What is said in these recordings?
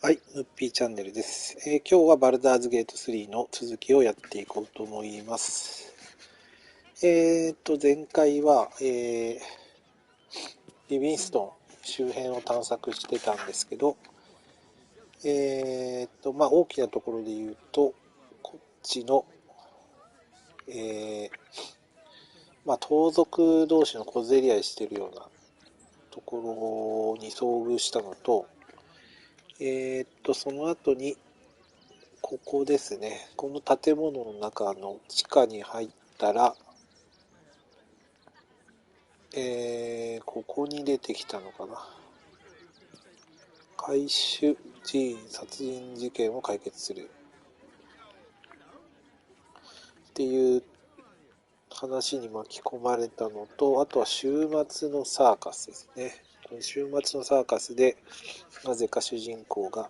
はい、ムッピーチャンネルです。今日はバルダーズゲート3の続きをやっていこうと思います。前回は、リビンストン周辺を探索してたんですけど、大きなところで言うと、こっちの、盗賊同士の小競り合いしてるようなところに遭遇したのと、その後に、ここですね。この建物の中の地下に入ったら、ここに出てきたのかな。回収寺院殺人事件を解決する。っていう話に巻き込まれたのと、あとは週末のサーカスですね。この週末のサーカスで、なぜか主人公が、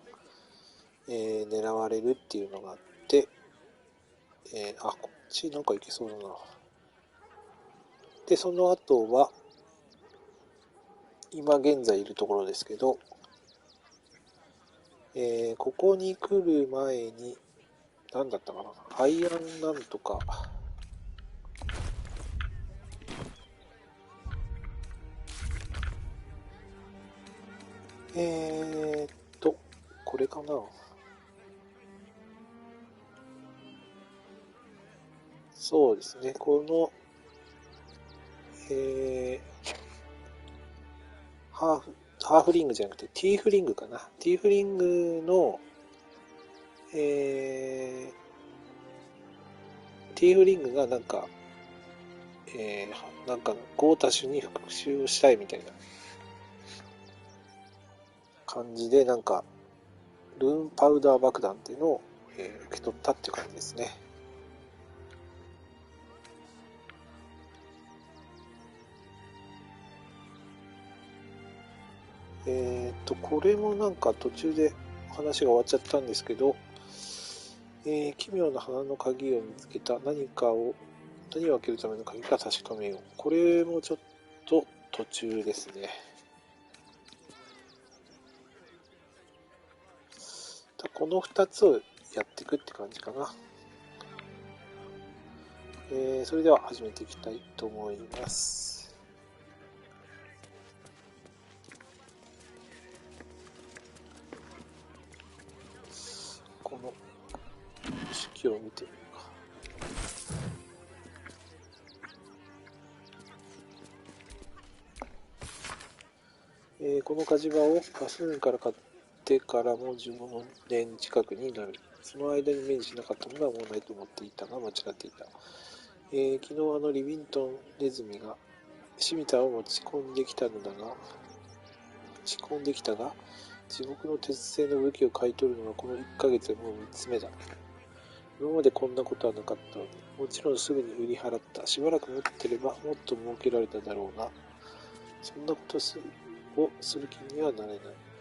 狙われるっていうのがあって、こっちなんか行けそうだな。で、その後は、今現在いるところですけど、ここに来る前に、何だったかな、アイアンなんとか、えーっこれかな。そうですね、この、ハーフリングじゃなくて、ティーフリングかな。ティーフリングの、ティーフリングがなんか、なんか、ゴータシュに復讐をしたいみたいな感じで、なんか、ルーンパウダー爆弾っていうのを、受け取ったっていう感じですね。これもなんか途中で話が終わっちゃったんですけど、奇妙な花の鍵を見つけた。何を開けるための鍵か確かめよう。これもちょっと途中ですね。この2つをやっていくって感じかな。それでは始めていきたいと思います。この式を見てみるか。この火事場をガスーンから買ってからも15年近くになる。その間に目にしなかったものはもうないと思っていたが間違っていた。昨日あのリビントンネズミがシミターを持ち込んできたが、地獄の鉄製の武器を買い取るのはこの1ヶ月でもう3つ目だ。今までこんなことはなかったので、もちろんすぐに売り払った。しばらく持ってればもっと儲けられただろうが、そんなことをする気にはなれない。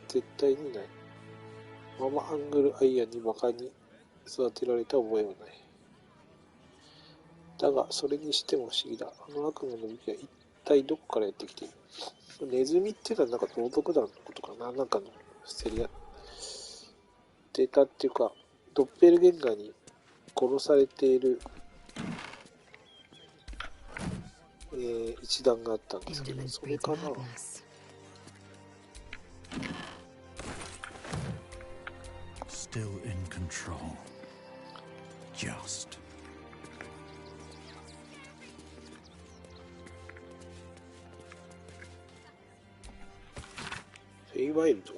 絶対にない。ママアングルアイアンにバカに育てられた覚えはない。だが、それにしても不思議だ。あの悪夢の武器は一体どこからやってきている。ネズミっていうのはなんか盗賊団のことかな。なんかの競り合ってたっていうか、ドッペルゲンガーに殺されている、一団があったんですけど、それかな。Still in control. Just. フェイワイルド。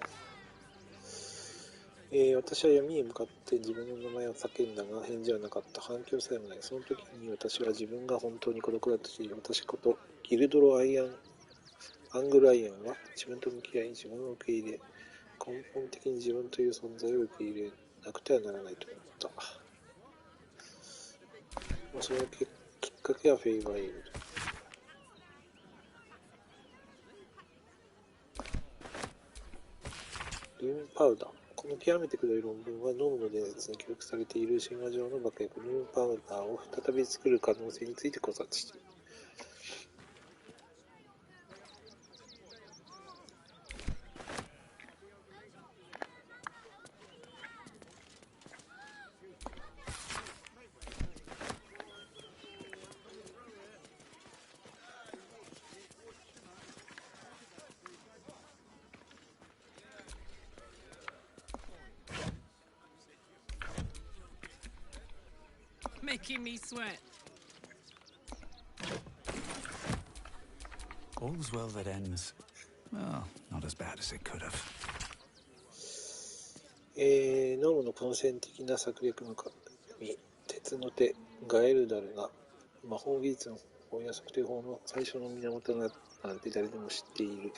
私は闇へ向かって自分の名前を叫んだが返事はなかった。反響さえもない。その時に私は自分が本当に孤独だと知り、私ことギルドロアングルアイアンは自分と向き合い、自分を受け入れ、根本的に自分という存在を受け入れなくてはならないと思った。そのきっかけはフェイワイルド。ルーンパウダー。この極めてくどい論文はノームの伝説に記録されている神話上の爆薬ルーンパウダーを再び作る可能性について考察している。making me sweat. All's well that ends. Well, not as bad as it could have. ノームの根線的な策略の神、鉄の手、ガエルダルが魔法技術の方法や測定法の最初の源だなんて誰でも知っている。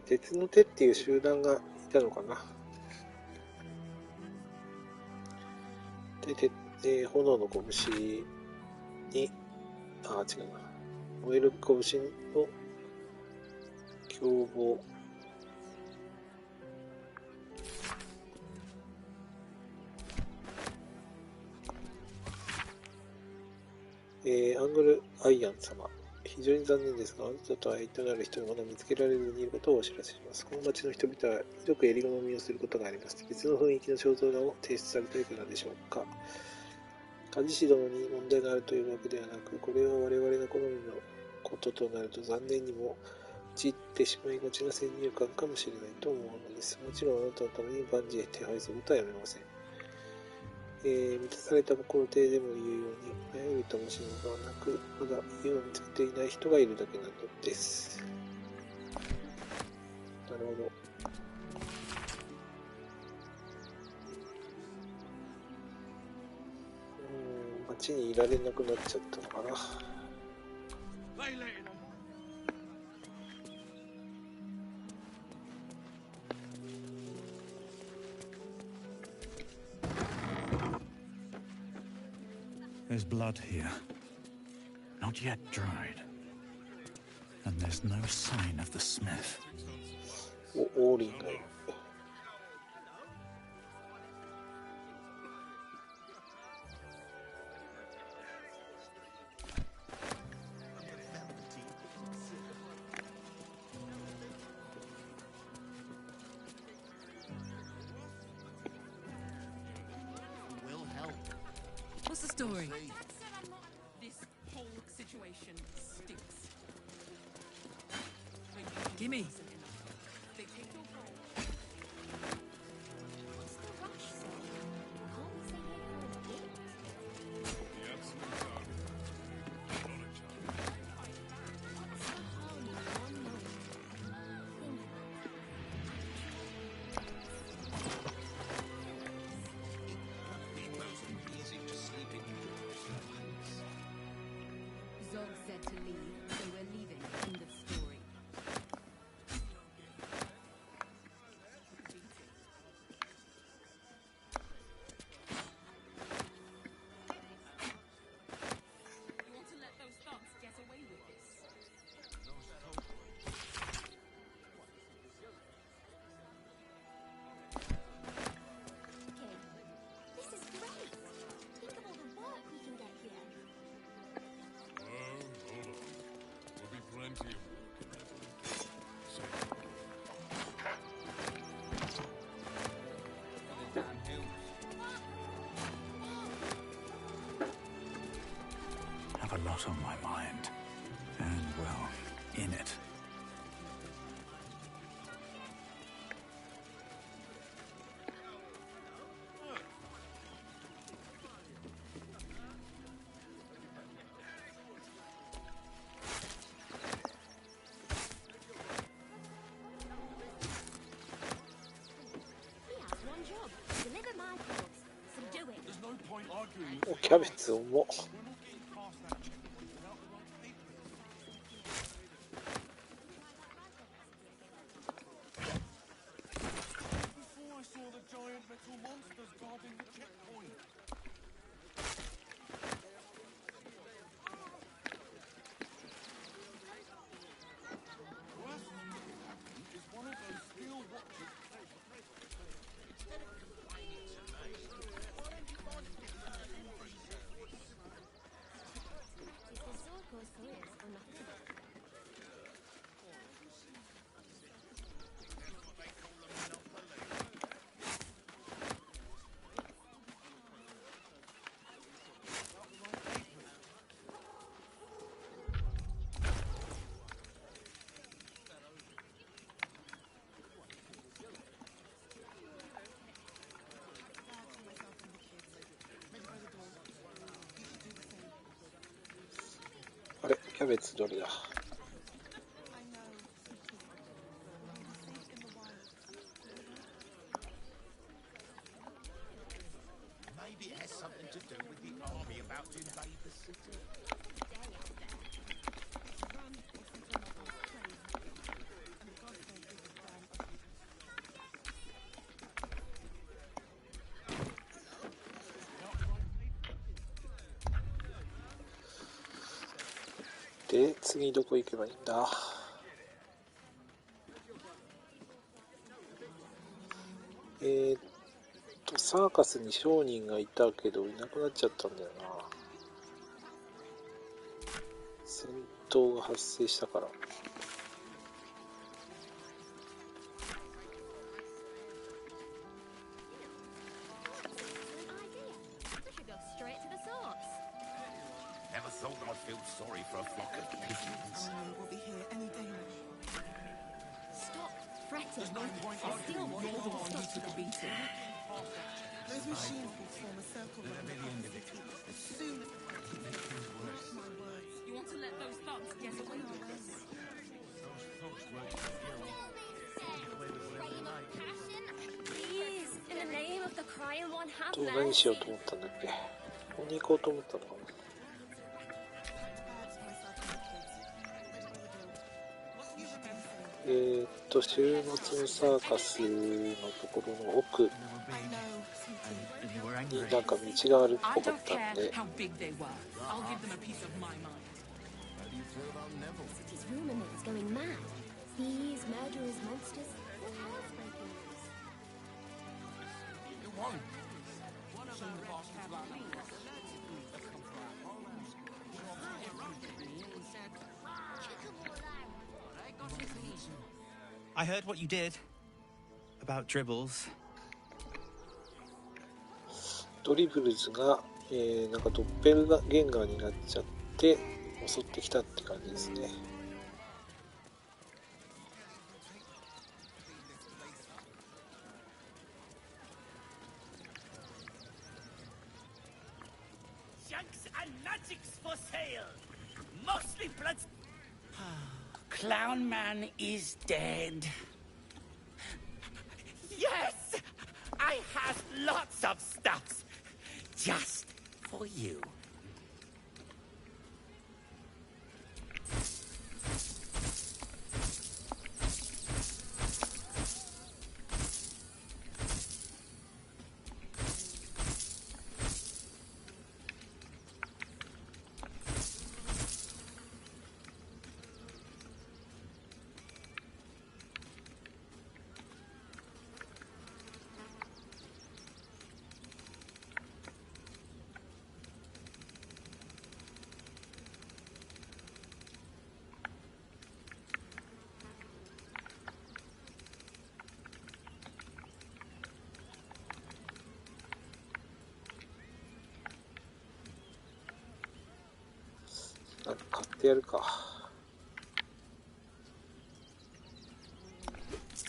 鉄の手っていう集団がいたのかな。で、炎の拳に、違うな。燃える拳の凶暴。アングル・アイアン様。非常に残念ですが、あなたと愛となる人がまだ見つけられずにいることをお知らせします。この町の人々はひどく襟好みをすることがあります。別の雰囲気の肖像画を提出されていかがでしょうか。カジシ殿に問題があるというわけではなく、これは我々が好みのこととなると残念にも散ってしまいがちな先入観かもしれないと思うのです。もちろんあなたのために万事手配することはやめません。満たされた心亭でも言うように、悩みともしのがなく、まだ家を見つけていない人がいるだけなのです。なるほど。街にいられなくなっちゃったのかな。There's blood here, not yet dried, and there's no sign of the smith. オーリンがいる。What's the story? This whole situation stinks. Gimme. They take your role. What's the rush, sir? Can't we stay here for a bit? What's the harm in one moment? Think Zog said to leave, so we're leaving. End of story. You want to let those thugs get away with this? Okay. This is great. Think of all the work we can get here. Hold on. There'll be plenty of work. So, Have a lot on my mind, and well, in it. He has one job. Deliver my goods. So do it. there's no point arguing. お、キャベツ重っ。 We're not getting past that checkpoint without the right papers. Before I saw the giant metal monsters guarding the checkpoint. What? course sawyers or nothing. あれ、キャベツどれだ。Maybe it has something to do with the army about to invade the city. で、次どこ行けばいいんだ。サーカスに商人がいたけどいなくなっちゃったんだよな。戦闘が発生したから。Never thought I'd feel sorry for a flock of pigeons. We'll be here any day now. Stop fretting. There's no point in Still you're the one who stop. took a beating. Those machines will form a circle around the city as soon as... My words. You want to let those thugs get away with this? Please, in the name of the crying one, have 何しよう mercy. と思ったんだっけ。ここに行こうと思ったのかな。 週末のサーカスのところの奥になんか道があるっ I ぽか don't ったん care で、 how big they were. I'll give them a piece of my mind. How do you feel about Neville? City's rumor mill's going mad. Thieves, murderers, monsters. What else breaking news? You won't. I heard what you did about dribbles. ドリブルズが、なんかドッペルゲンガーになっちゃって襲ってきたって感じですね。 Junks and magics for sale. Mostly blood. Clown Man is dead. Yes! I have lots of stuffs. Just for you.なんか買ってやるか。 What's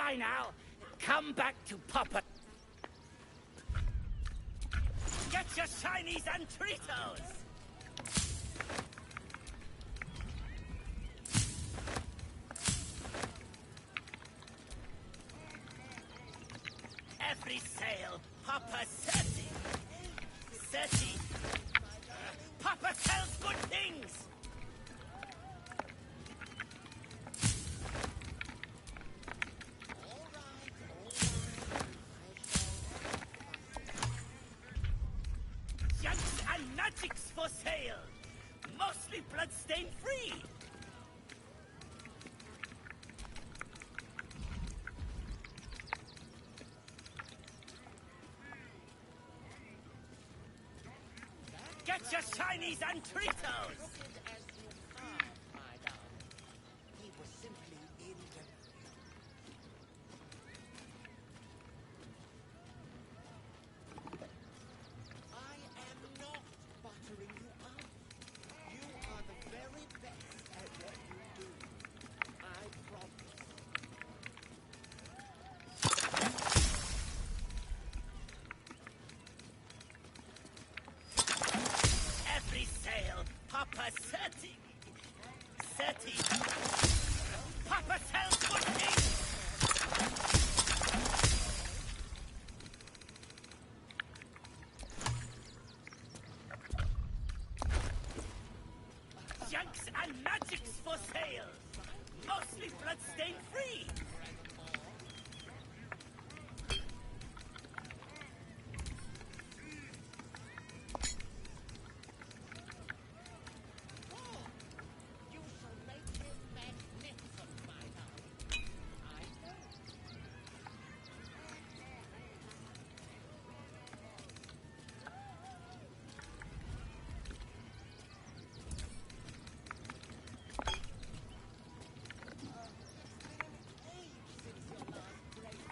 Bye now. Come back to Papa. Get your shinies and Tritos. Every sail, Papa Serti. Serti. Papa sells good things. Junks and magics for sale. Mostly bloodstain free. Get your shinies and Tritos! He was simply in the... I am not buttering you up. You are the very best at what you do. I promise. Every sale, Papa Serti. Serti. Papa sells good things. Junks and magics for sale. Mostly bloodstain free. You shall make him magnificent, my darling. I know.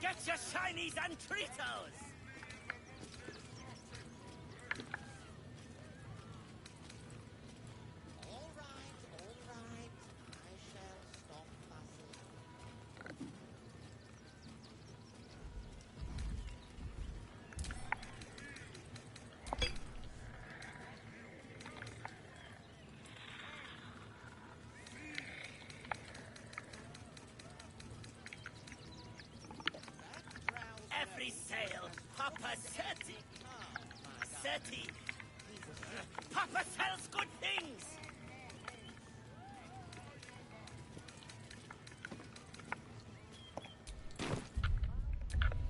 Get your shinies and Tritos! All right. I shall stop fussing. Every sale, Papa Serti. Serti. Papa sells good things.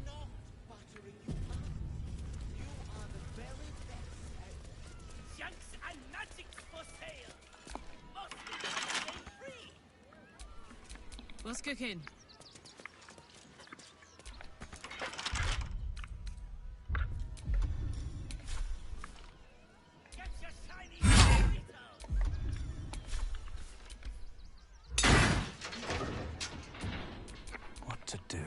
Not buttering you up. You are the very best at... Junks and magics for sale. Mostly bloodstain free. What's cooking? Get your shinies and Tritos! What to do?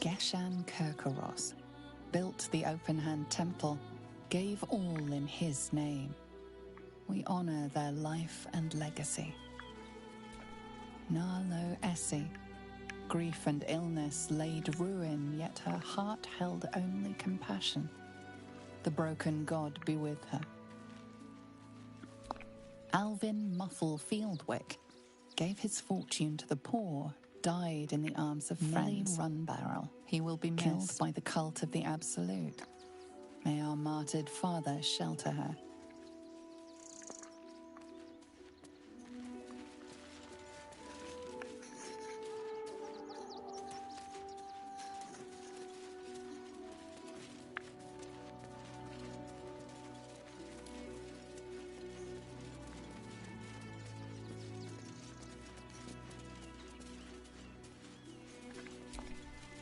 Geshan Kirkoros built the open-hand temple, gave all in his name. We honor their life and legacy. Narlo Essie, grief and illness laid ruin, yet her heart held only compassion. The broken god be with her. Alvin Muffle Fieldwick gave his fortune to the poor, died in the arms of friends. Runbarrel, he will be killed by the cult of the Absolute. May our martyred father shelter her.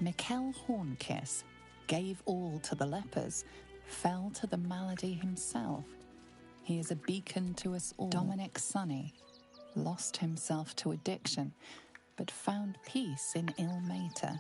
Mikkel Hornkiss gave all to the lepers, fell to the malady himself. He is a beacon to us all. Dominic Sonny lost himself to addiction, but found peace in Ilmater.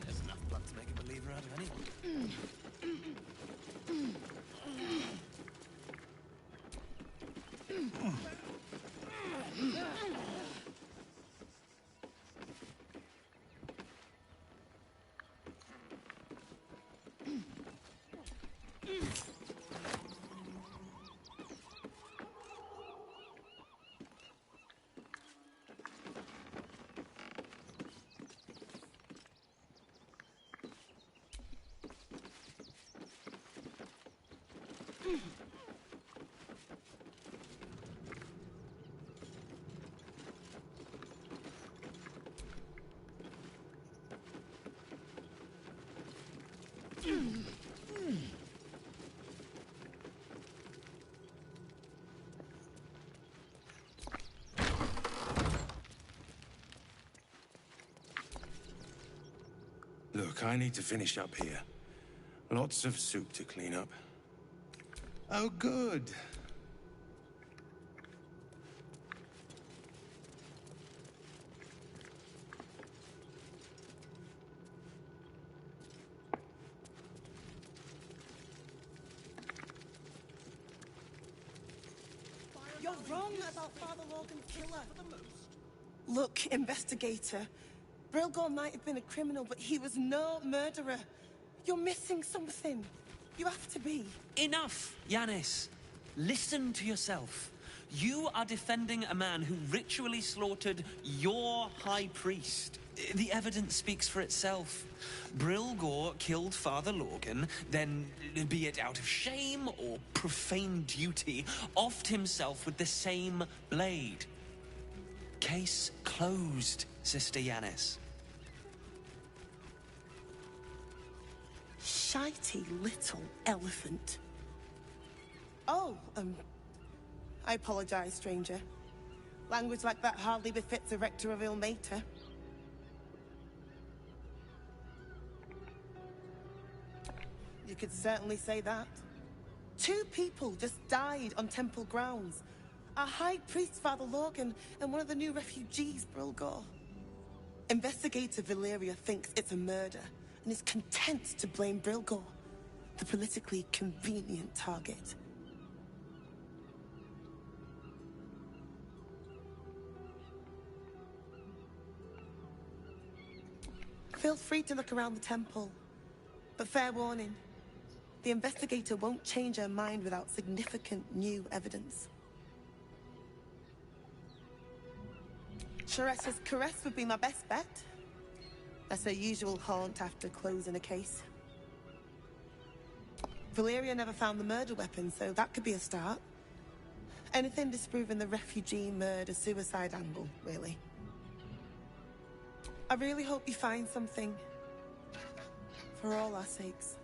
There's enough blood to make a believer out of anyone. Look, I need to finish up here. Lots of soup to clean up. Oh, good. You're wrong about Father Logan's killer. Look, investigator. Brilgor might have been a criminal, but he was no murderer. You're missing something. You have to be. Enough, Yanis. Listen to yourself. You are defending a man who ritually slaughtered your high priest. The evidence speaks for itself. Brilgor killed Father Logan, then, be it out of shame or profane duty, offed himself with the same blade. Case closed, Sister Yanis. Shitey little elephant. Oh, I apologize, stranger. Language like that hardly befits a rector of Ilmater. You could certainly say that. 2 people just died on temple grounds. Our high priest, Father Logan, and one of the new refugees, Brilgor. Investigator Valeria thinks it's a murder and is content to blame Brilgor, the politically convenient target. Feel free to look around the temple, but fair warning, the investigator won't change her mind without significant new evidence. Sharesa's caress would be my best bet. That's her usual haunt after closing a case. Valeria never found the murder weapon, so that could be a start. Anything disproving the refugee murder-suicide angle, really. I really hope you find something. For all our sakes.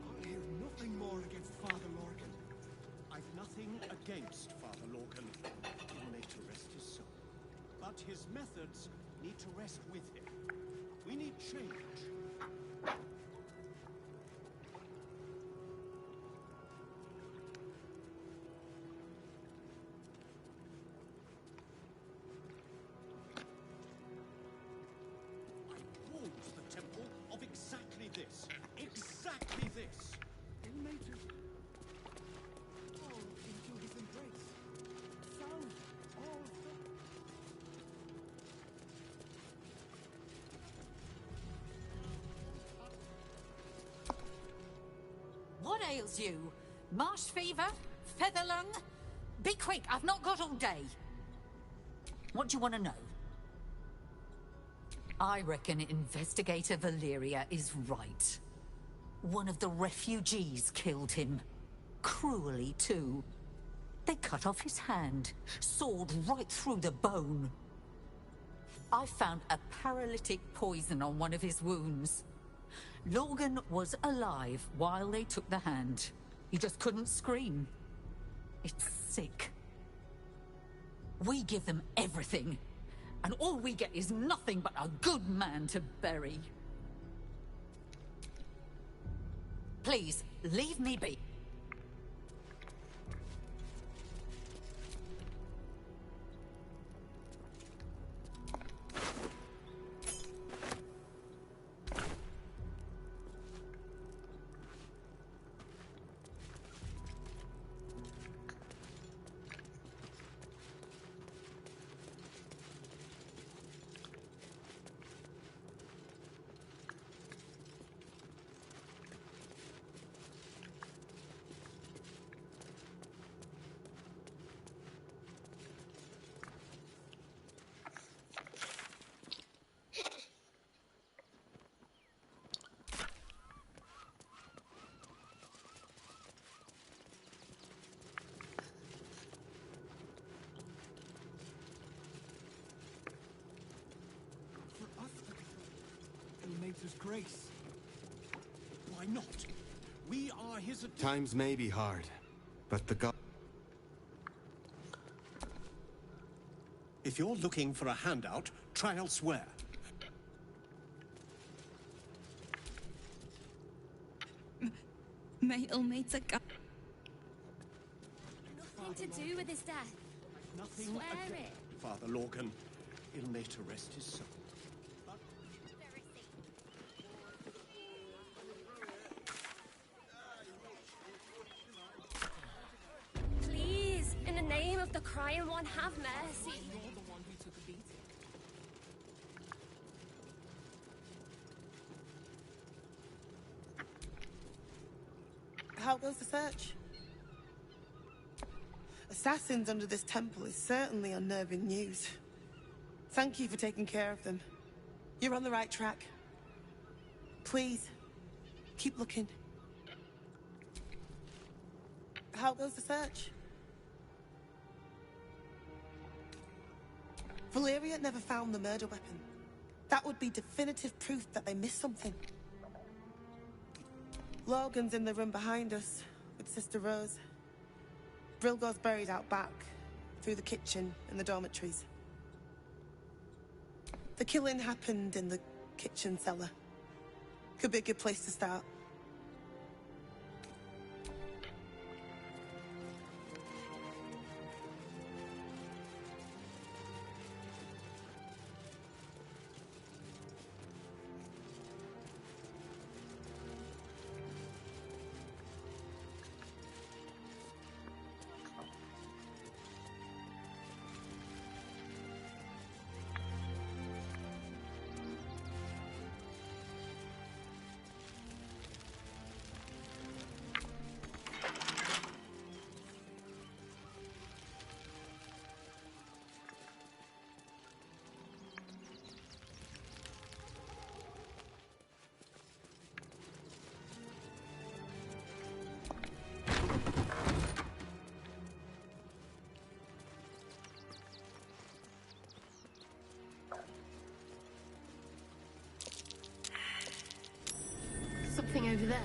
I hear nothing more against Father Lorcan. against Father Lorcan. He'll make to rest his soul. But his methods need to rest with him. We need change. I warned the temple of exactly this. Exactly this. He'll make to... Oh, into his embrace. So, all What ails you? Marsh fever? Feather lung? Be quick, I've not got all day. What do you want to know? I reckon Investigator Valeria is right. One of the refugees killed him. Cruelly, too. They cut off his hand, sawed right through the bone. I found a paralytic poison on one of his wounds. Logan was alive while they took the hand. He just couldn't scream. It's sick. We give them everything, and all we get is nothing but a good man to bury. Please, leave me be. His grace. Why not? We are his... Times may be hard, but the god... If you're looking for a handout, try elsewhere. Mailmates are gone. Nothing to do with his death. Nothing Swear again. it. Father Lorcan, he'll lay to rest his soul. Please, in the name of the crying one, have mercy. You're the one who took a beating. How goes the search? Assassins under this temple is certainly unnerving news. Thank you for taking care of them. You're on the right track. Please, keep looking. How goes the search? Valeria never found the murder weapon. That would be definitive proof that they missed something. Logan's in the room behind us, with Sister Rose. Brilgo's buried out back, through the kitchen and the dormitories. The killing happened in the kitchen cellar. Could be a good place to start. Something over there.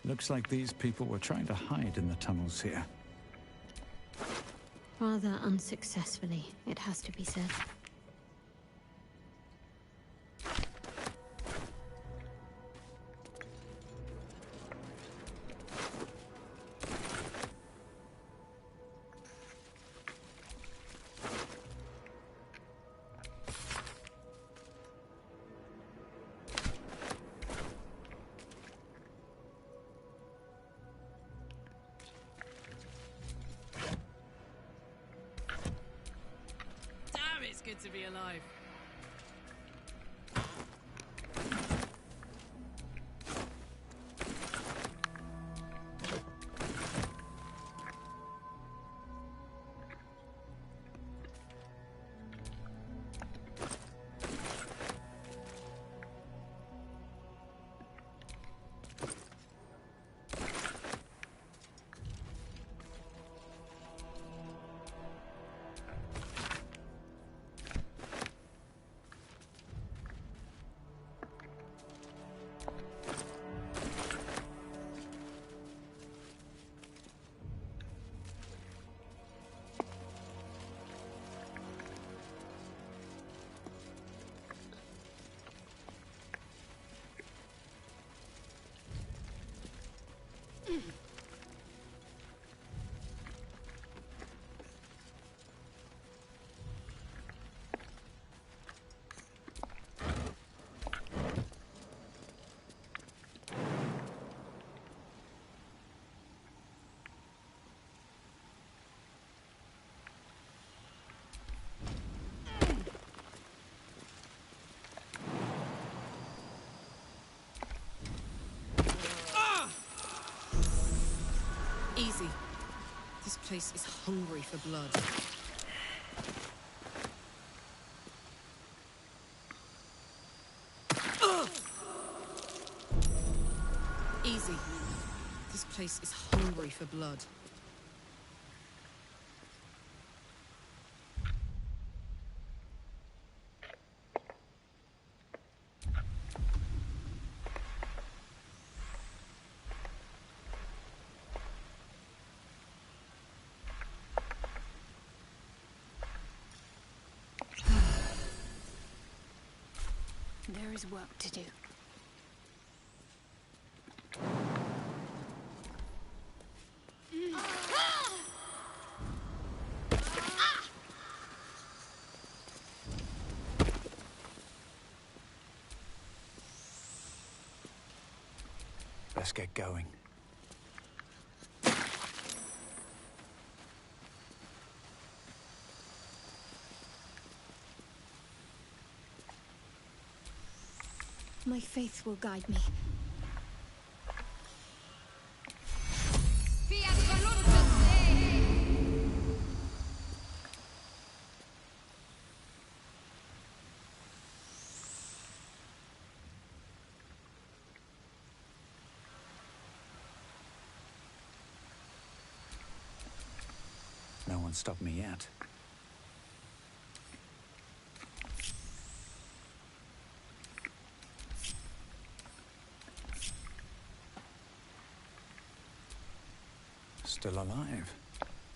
Looks like these people were trying to hide in the tunnels here. Rather unsuccessfully, it has to be said. It's good to be alive. Easy. This place is hungry for blood. Easy. This place is hungry for blood. There is work to do. Let's get going. My faith will guide me. No one stopped me yet. Still alive.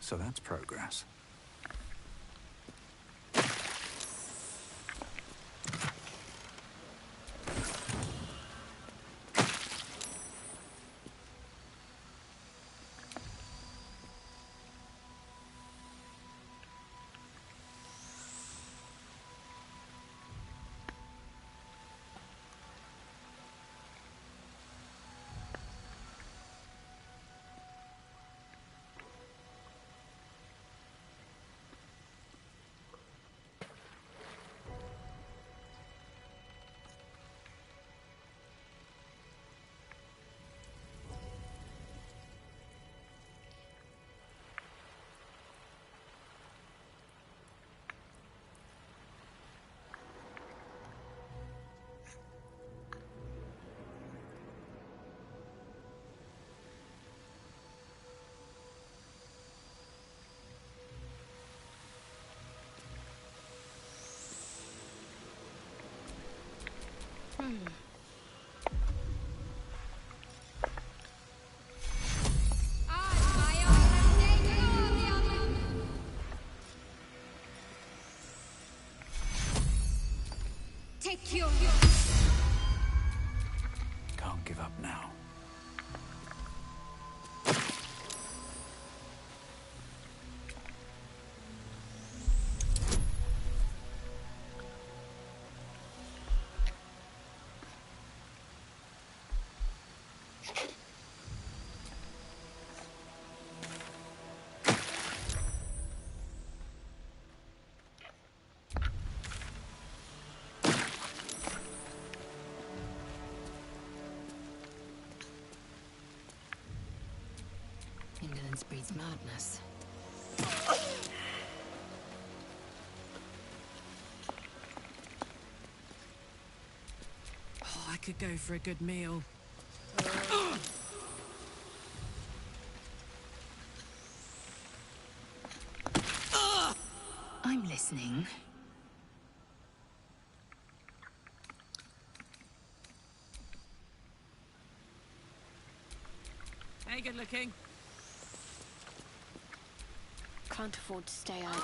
So that's progress. Indolence breeds madness. Oh, I could go for a good meal. I'm listening. Hey, good looking. Can't afford to stay idle.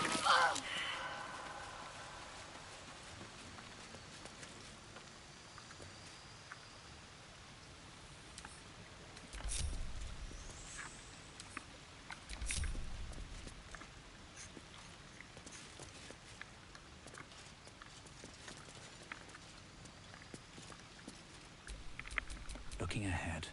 Looking ahead.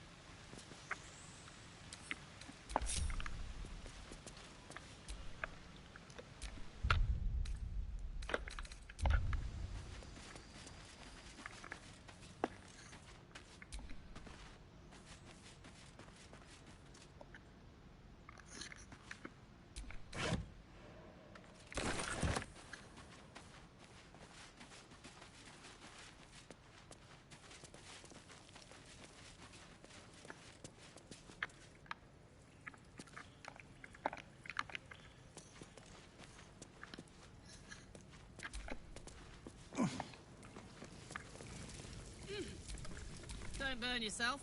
Don't burn yourself.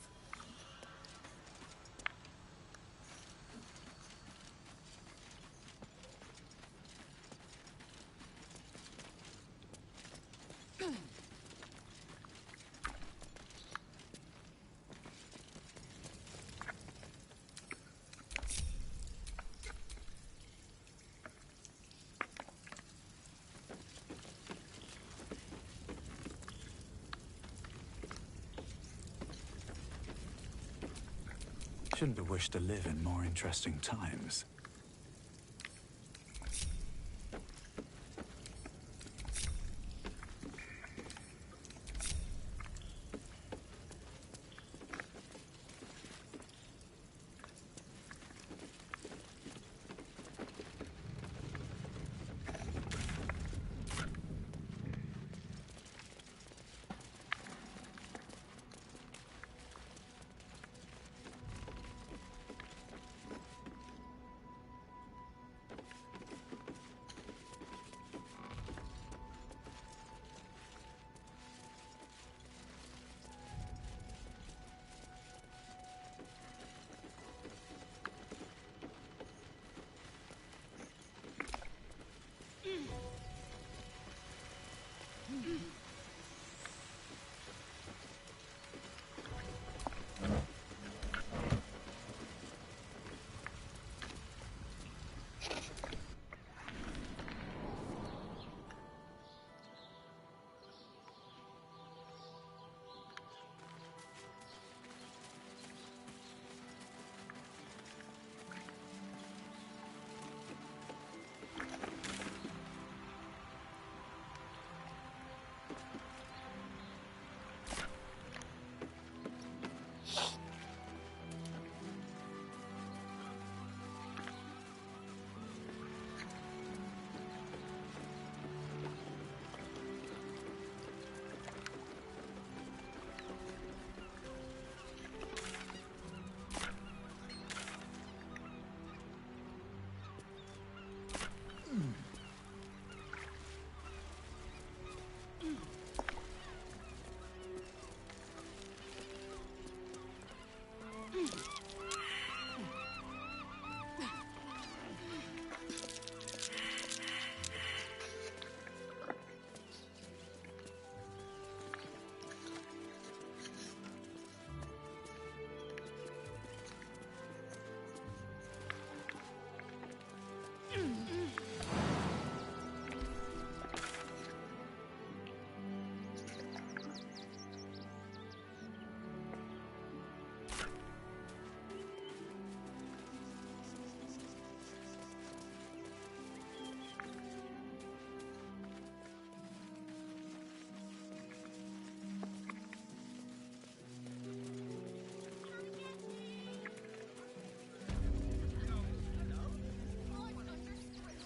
Shouldn't have wished to live in more interesting times.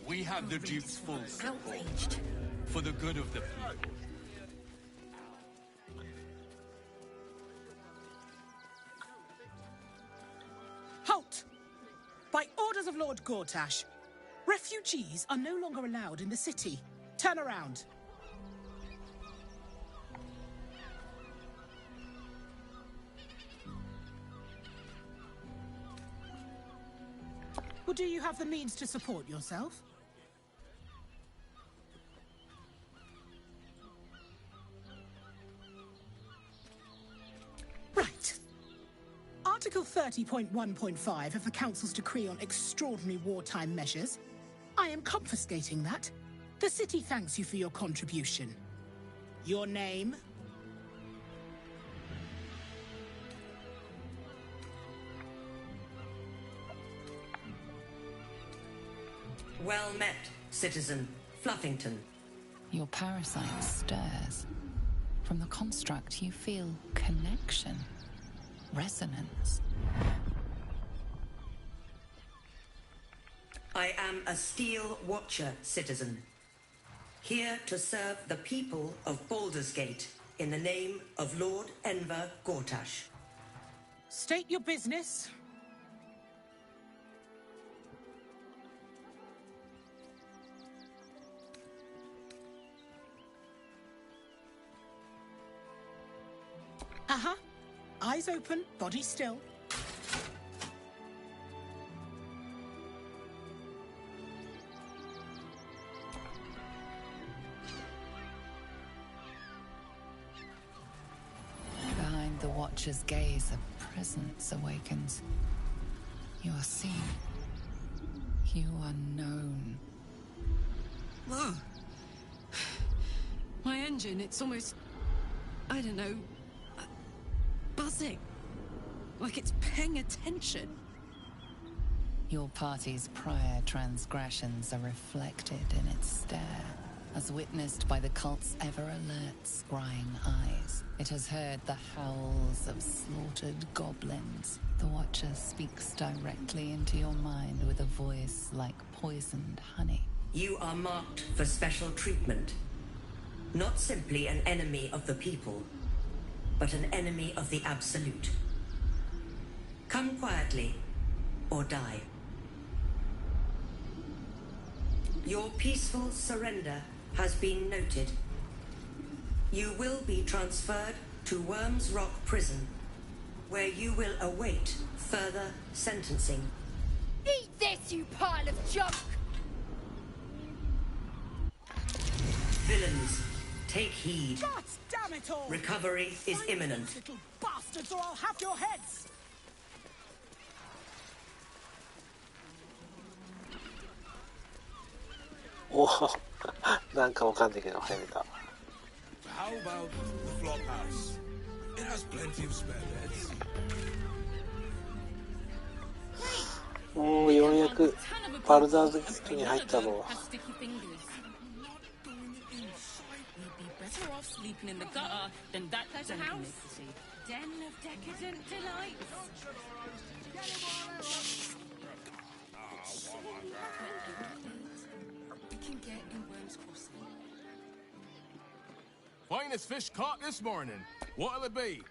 We have the Duke's full support Outraged. for the good of the people. Halt! By orders of Lord Gortash, refugees are no longer allowed in the city. Turn around. Or do you have the means to support yourself? Right. Article 30.1.5 of the Council's decree on extraordinary wartime measures. I am confiscating that. The city thanks you for your contribution. Your name? Well met, citizen Fluffington. Your parasite stirs. From the construct, you feel connection, resonance. I am a Steel Watcher, citizen. Here to serve the people of Baldur's Gate in the name of Lord Enver Gortash. State your business. Uh-huh. Eyes open, body still. Behind the Watcher's gaze, a presence awakens. You are seen. You are known. Whoa. My engine, it's almost... I don't know... buzzing. Like it's paying attention. Your party's prior transgressions are reflected in its stare, as witnessed by the cult's ever-alert, scrying eyes. It has heard the howls of slaughtered goblins. The Watcher speaks directly into your mind with a voice like poisoned honey. You are marked for special treatment. Not simply an enemy of the people, but an enemy of the Absolute. Come quietly, or die. Your peaceful surrender has been noted. You will be transferred to Worms Rock Prison, where you will await further sentencing. Eat this, you pile of junk! Villains, take heed. God damn it all! Recovery is Find imminent. these little bastards, or I'll have your heads!おお、なんかわかんないけど早めた。 How about the flop house? It has plenty of spare beds. もうようやくバルダーズゲートに入ったぞ。 Better off sleeping in the gutter than that pleasure house. Den of decadent delights. We can get in Worms Crossing. Finest fish caught this morning. What'll it be?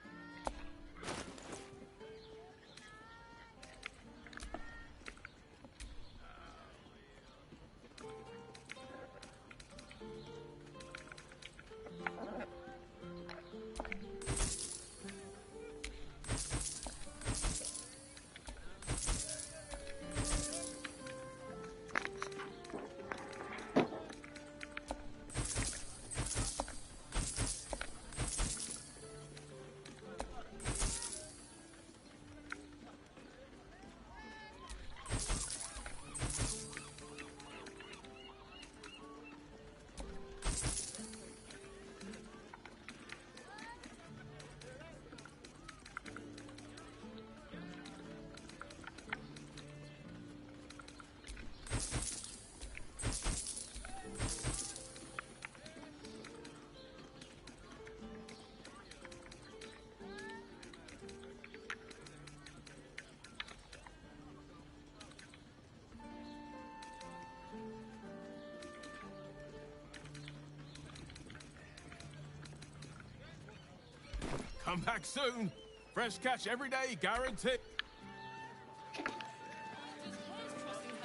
Come back soon. Fresh catch every day, guaranteed.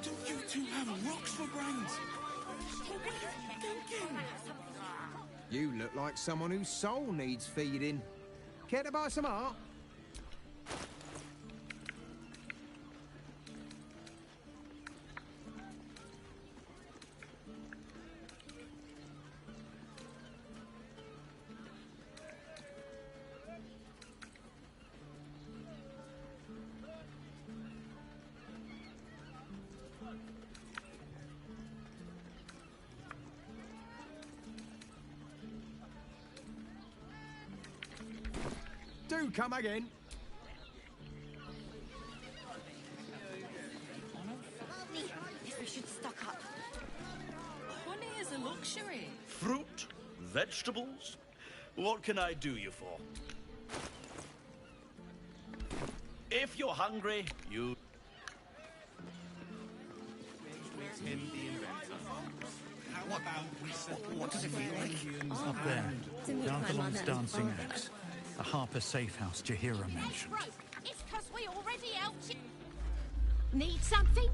Don't you two have rocks for brains? What are you thinking? You look like someone whose soul needs feeding. Care to buy some art? Do come again. If we should stock up. Honey is a luxury. Fruit? Vegetables? What can I do you for? If you're hungry, you... What does it feel like? Up there, Danthelon's dancing axe. The Harper safe house Jahira mentioned. It's because we already out. Need something?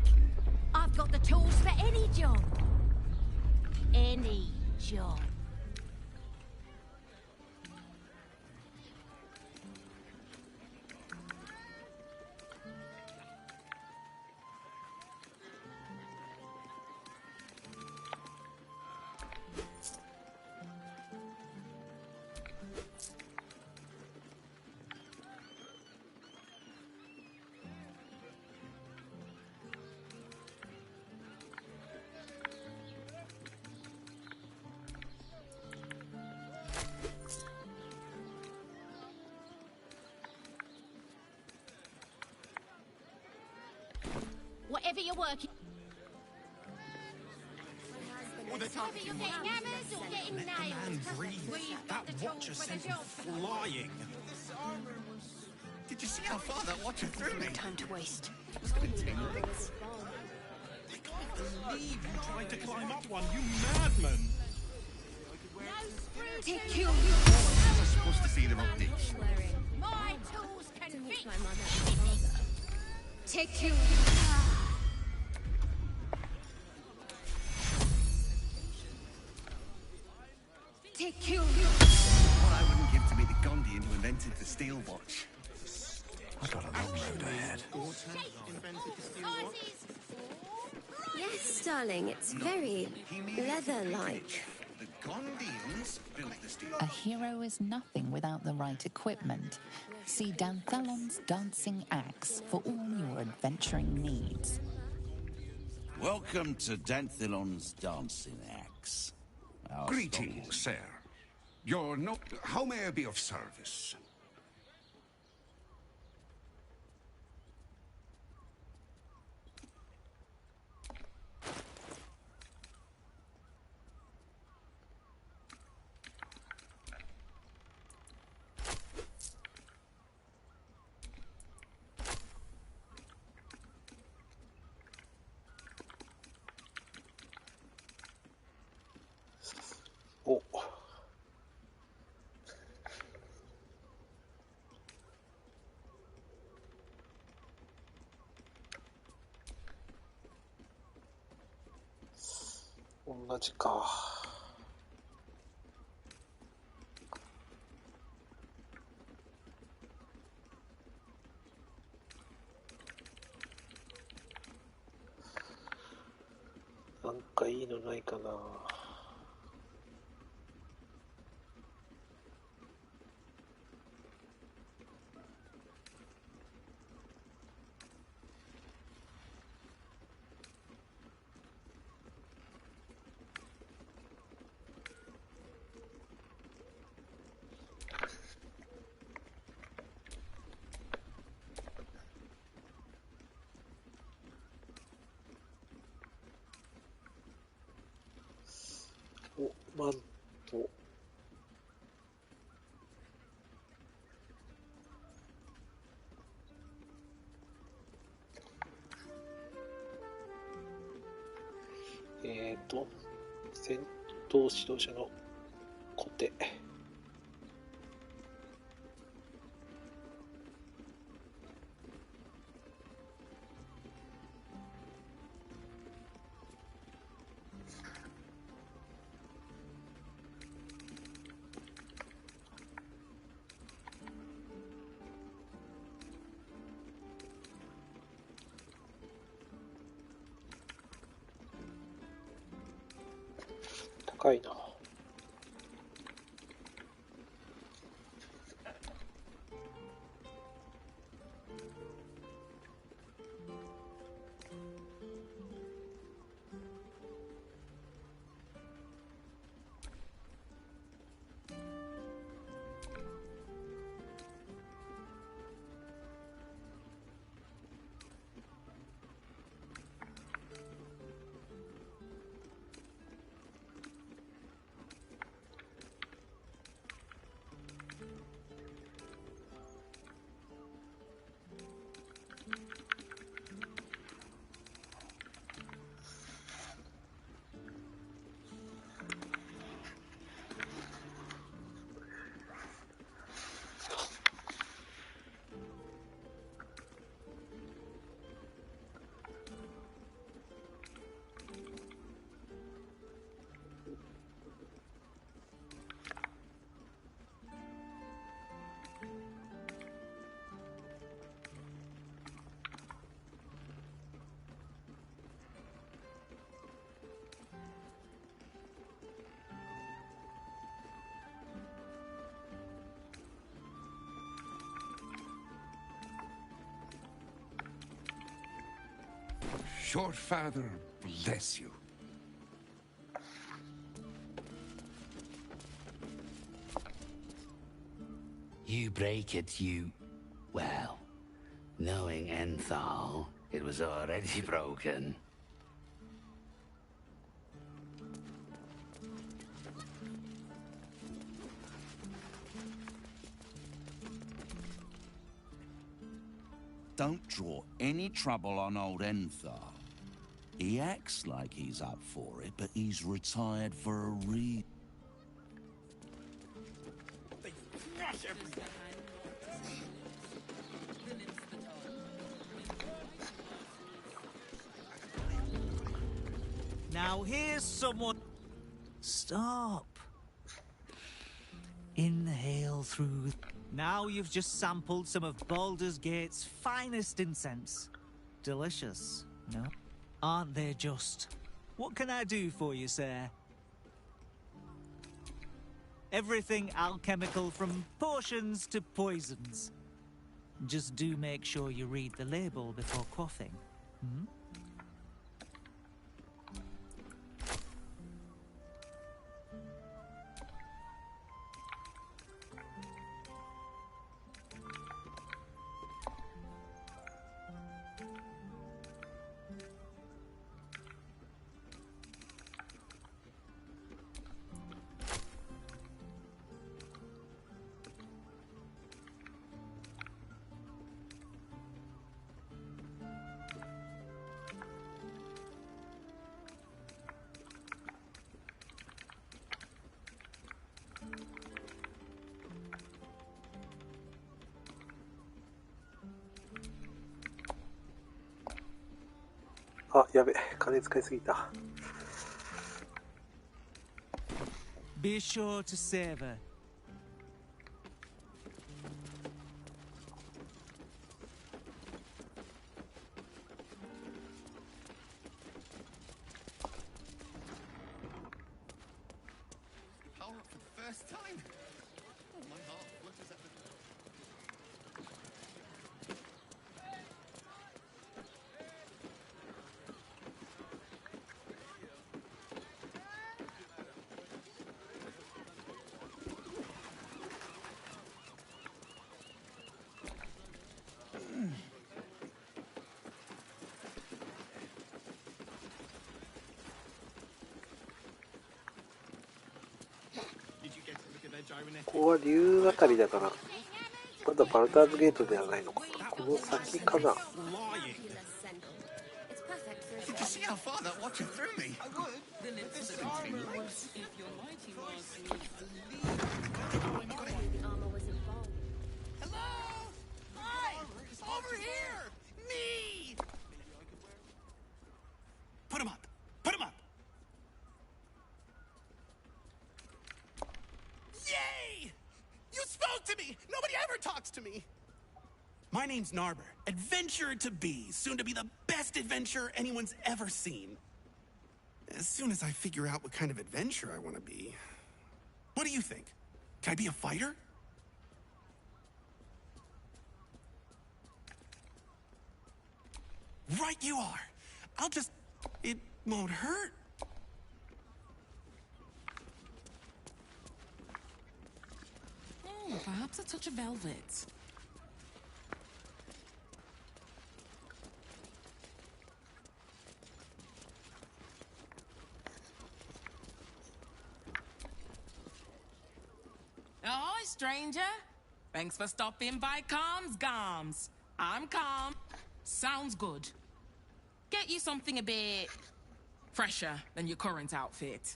I've got the tools for any job. Any job. Whatever you're working. Whether you're getting hammers or getting nails. We've got the tools for the job. Flying. Did you see how far that watcher threw me? No time to waste. It was going to take minutes. I can't believe you tried to climb up one, you madman! Take you. I was supposed to see them up these. My tools can fix my mother. Take you. Take you. What I wouldn't give to be the Gondian who invented the steel watch. I've got a long road ahead. Yes, darling, it's very leather-like. The Gondians built the steel. A hero is nothing without the right equipment. See Danthelon's dancing axe for all your adventuring needs. Welcome to Danthelon's dancing axe. Greetings, sir. You're not... How may I be of service?お同じか。なんかいいのないかな。お、マント。戦闘指導者のコテ。高いな。Your father bless you. You break it, you... Well, knowing Enthal, it was already broken. Don't draw any trouble on old Enthal. He acts like he's up for it, but he's retired for a reason. Now here's someone... Stop. Inhale through... Now you've just sampled some of Baldur's Gate's finest incense. Delicious, no? Aren't they just? What can I do for you, sir? Everything alchemical from potions to poisons. Just do make sure you read the label before quaffing. Hmm?あ、やべ、金使いすぎた。Be sure to savor. Power up for the first time. Oh, my heart flutters at the... Did you get to look at their gyronetic? ここは竜あたりだから、まだバルダーズゲートではないのか。この先かな。Did you see how far that watcher threw me? I would. This is Hello? Hi! Over here! Me! Put him up! Put him up! Yay! You spoke to me! Nobody ever talks to me! My name's Narber, adventurer to be, soon to be the best adventurer anyone's ever seen. As soon as I figure out what kind of adventure I want to be. What do you think? Can I be a fighter? Right you are. I'll just... It won't hurt. Oh, perhaps a touch of velvet. Ahoy, stranger. Thanks for stopping by Calm's Gums. I'm Calm. Sounds good. Get you something a bit fresher than your current outfit.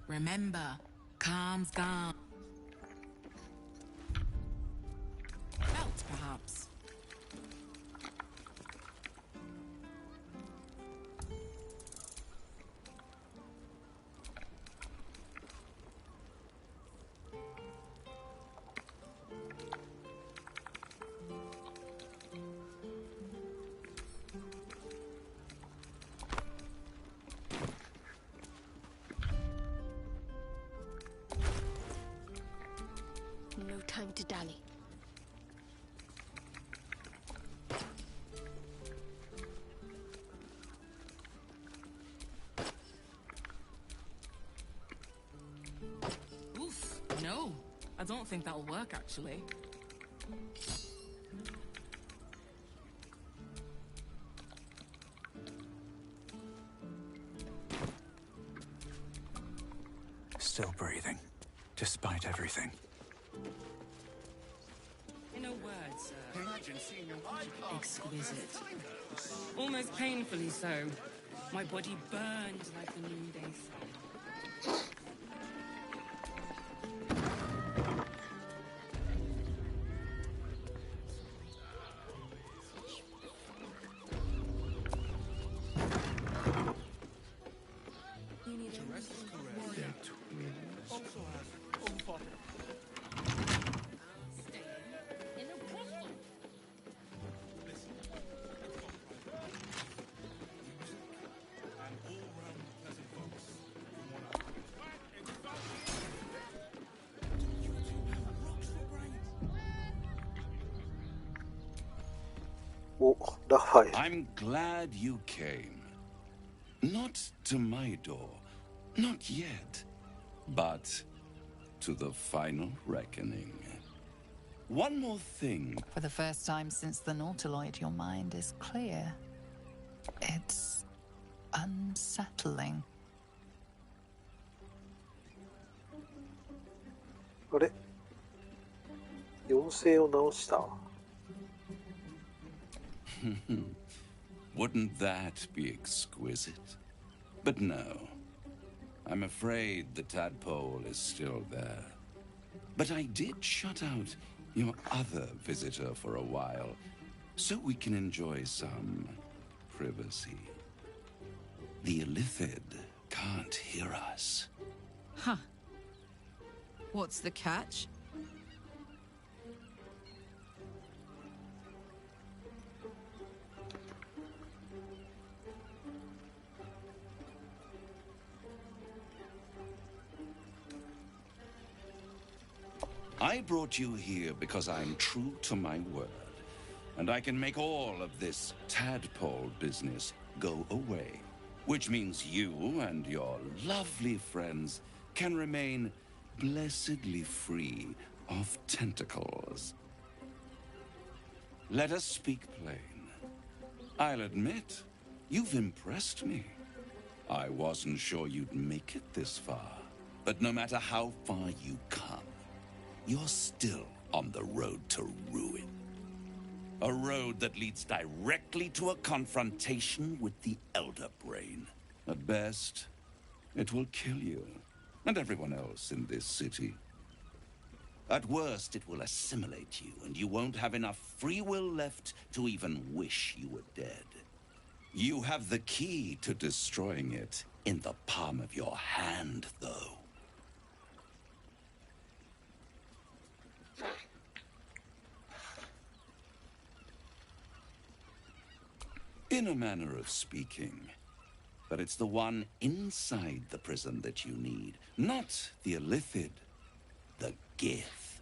Remember, Calm's gone. Belt, perhaps. No time to dally. Oof, no. I don't think that'll work, actually. Still breathing, despite everything. In a word, sir. Exquisite. Almost painfully so. My body burned like the noonday sun. I'm glad you came. Not to my door, not yet, but to the final reckoning. One more thing. For the first time since the Nautiloid, your mind is clear. It's unsettling. あれ妖精を直した Wouldn't that be exquisite? But no. I'm afraid the tadpole is still there. But I did shut out your other visitor for a while, so we can enjoy some privacy. The Illithid can't hear us. Huh. What's the catch? I brought you here because I'm true to my word, and I can make all of this tadpole business go away, which means you and your lovely friends can remain blessedly free of tentacles. Let us speak plain. I'll admit, you've impressed me. I wasn't sure you'd make it this far, but no matter how far you come, you're still on the road to ruin. A road that leads directly to a confrontation with the Elder Brain. At best, it will kill you and everyone else in this city. At worst, it will assimilate you, and you won't have enough free will left to even wish you were dead. You have the key to destroying it in the palm of your hand, though. In a manner of speaking. But it's the one inside the prison that you need, not the Illithid, the Gith.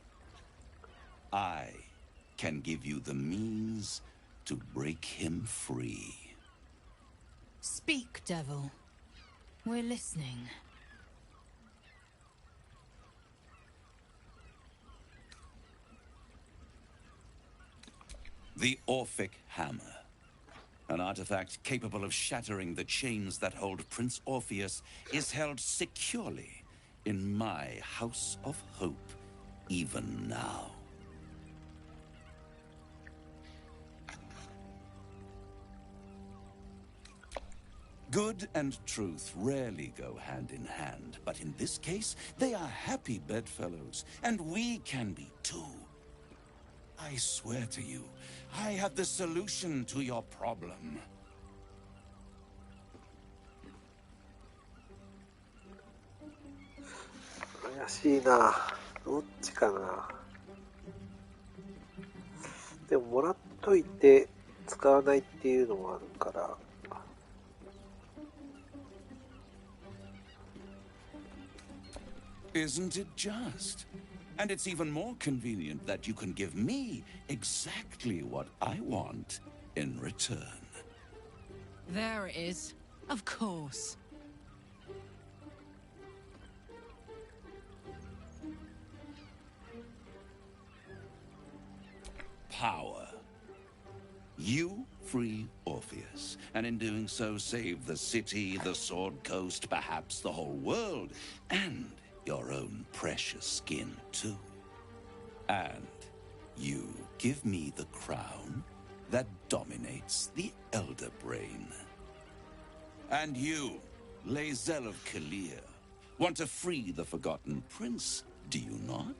I can give you the means to break him free. Speak, devil. We're listening. The Orphic Hammer. An artifact capable of shattering the chains that hold Prince Orpheus is held securely in my House of Hope, even now. Good and truth rarely go hand in hand, but in this case, they are happy bedfellows, and we can be too. I swear to you, I have the solution to your problem. 怪しいな。どっちかな。でももらっといて使わないっていうのもあるから。Isn't it just? And it's even more convenient that you can give me exactly what I want in return. There it is. Of course. Power. You free Orpheus, and in doing so save the city, the Sword Coast, perhaps the whole world, and your own precious skin, too. And you give me the crown that dominates the Elder Brain. And you, Lae'zel of Kalir, want to free the Forgotten Prince, do you not?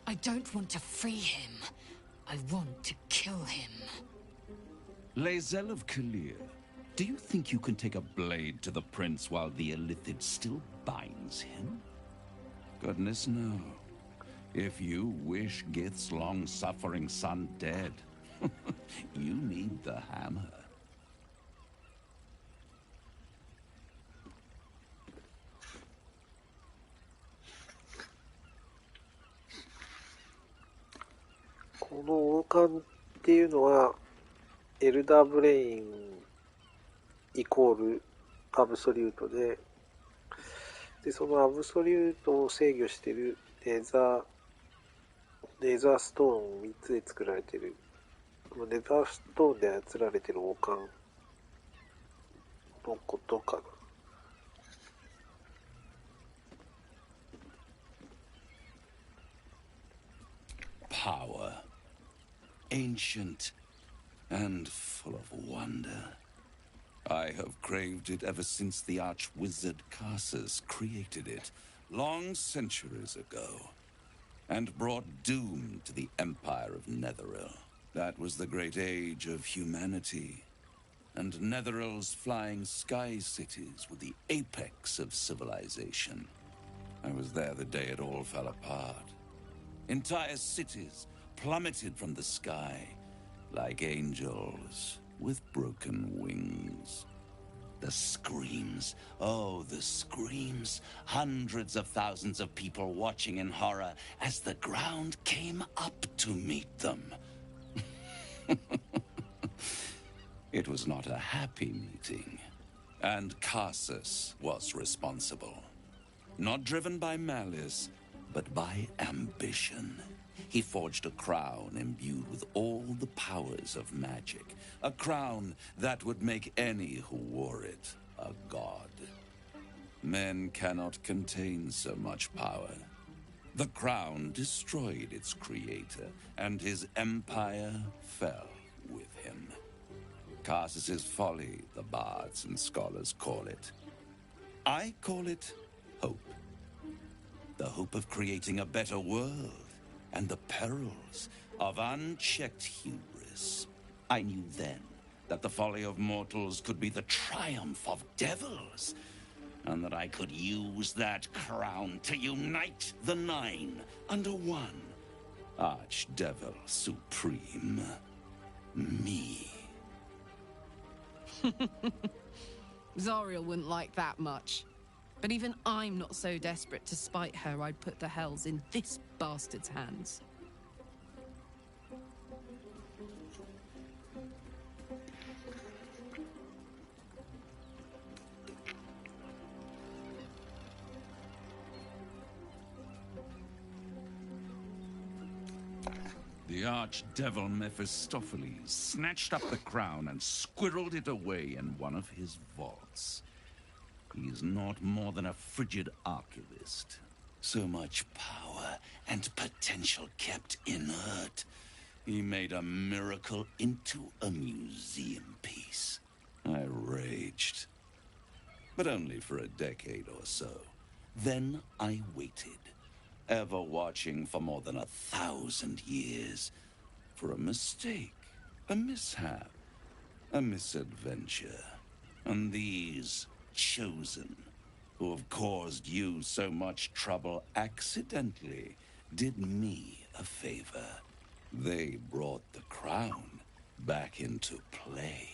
I don't want to free him. I want to kill him. Lae'zel of Kalir, do you think you can take a blade to the prince while the Illithid still binds him? Goodness, no. If you wish Gith's long-suffering son dead, you need the hammer.この王冠っていうのはエルダーブレインイコールアブソリュートで、そのアブソリュートを制御しているレーザーストーン3つで作られている、このレーザーストーンで操られている王冠のことかな。Power. Ancient and full of wonder. I have craved it ever since the arch-wizard Karsus created it, long centuries ago, and brought doom to the Empire of Netheril. That was the great age of humanity, and Netheril's flying sky cities were the apex of civilization. I was there the day it all fell apart. Entire cities plummeted from the sky like angels with broken wings. The screams, oh, the screams. Hundreds of thousands of people watching in horror as the ground came up to meet them. It was not a happy meeting, and Karsus was responsible. Not driven by malice, but by ambition. He forged a crown imbued with all the powers of magic. A crown that would make any who wore it a god. Men cannot contain so much power. The crown destroyed its creator, and his empire fell with him. Karsus's folly, the bards and scholars call it. I call it hope. The hope of creating a better world, and the perils of unchecked hubris. I knew then that the folly of mortals could be the triumph of devils, and that I could use that crown to unite the Nine under one Archdevil Supreme. Me. Zariel wouldn't like that much. But even I'm not so desperate to spite her I'd put the hells in this bastard's hands. The archdevil Mephistopheles snatched up the crown and squirreled it away in one of his vaults. He is not more than a frigid archivist. So much power and potential kept inert. He made a miracle into a museum piece. I raged. But only for a decade or so. Then I waited, ever watching for more than 1,000 years, for a mistake, a mishap, a misadventure. And these chosen, who have caused you so much trouble accidentally, did me a favor. They brought the crown back into play.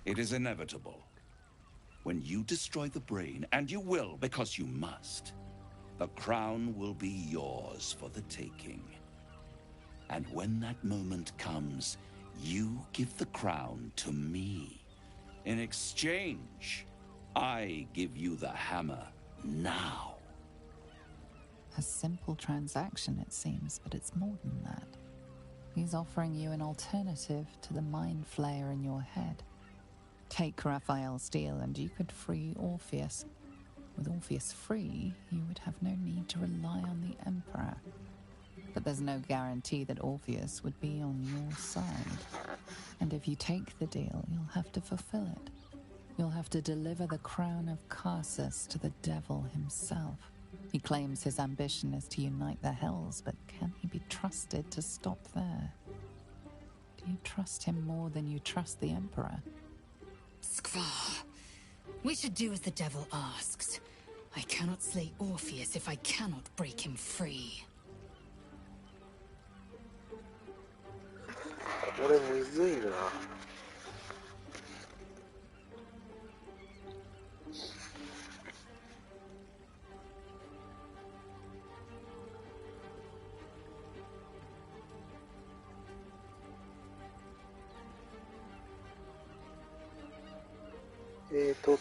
It is inevitable. When you destroy the brain, and you will because you must, the crown will be yours for the taking. And when that moment comes, you give the crown to me. In exchange, I give you the hammer now. A simple transaction, it seems, but it's more than that. He's offering you an alternative to the mind flayer in your head. Take Raphael's deal and you could free Orpheus. With Orpheus free, you would have no need to rely on the Emperor. But there's no guarantee that Orpheus would be on your side. And if you take the deal, you'll have to fulfill it. You'll have to deliver the crown of Karsus to the devil himself. He claims his ambition is to unite the hells, but can he be trusted to stop there? Do you trust him more than you trust the Emperor? Skvar, we should do as the devil asks. I cannot slay Orpheus if I cannot break him free. これむずいな。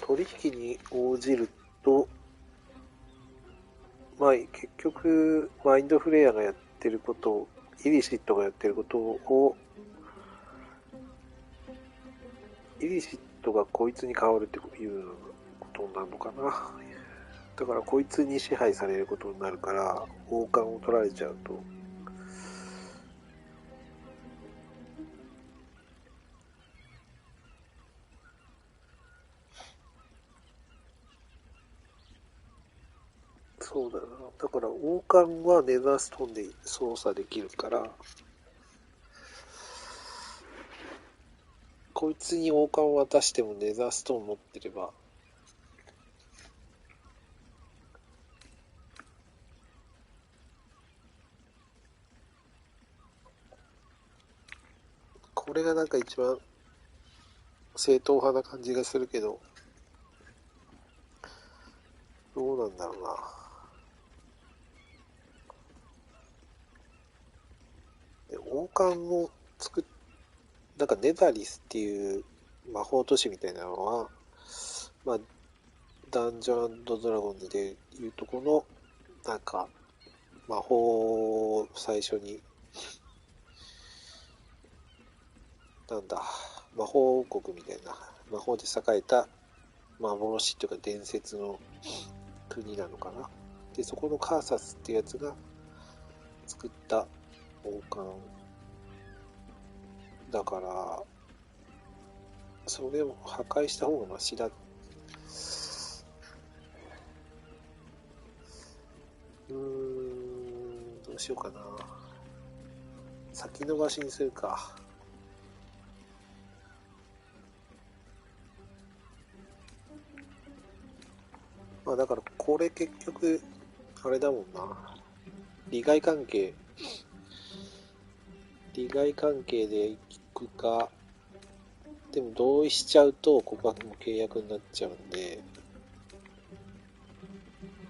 取引に応じると、まあ、結局、マインドフレアがやってることを、イリシットがやってることを、イリシットがこいつに変わるっていうことになるのかな。だからこいつに支配されることになるから、王冠を取られちゃうと、そうだな。だから王冠はネザーストーンで操作できるから、こいつに王冠を渡してもネザーストーン持ってれば、これがなんか一番正統派な感じがするけど、どうなんだろうな。王冠をなんかネザリスっていう魔法都市みたいなのは、まあ、ダンジョン&ドラゴンズでいうとこの、なんか、魔法こ最初になんだ魔法王国みたいな魔法で栄えた幻というか伝説の国なのかな。でそこのカーサスってやつが作った王冠だからそれを破壊した方がマシだ。どうしようかな。先延ばしにするか。だからこれ結局あれだもんな。利害関係でいくか。でも同意しちゃうとここはもう契約になっちゃうんで、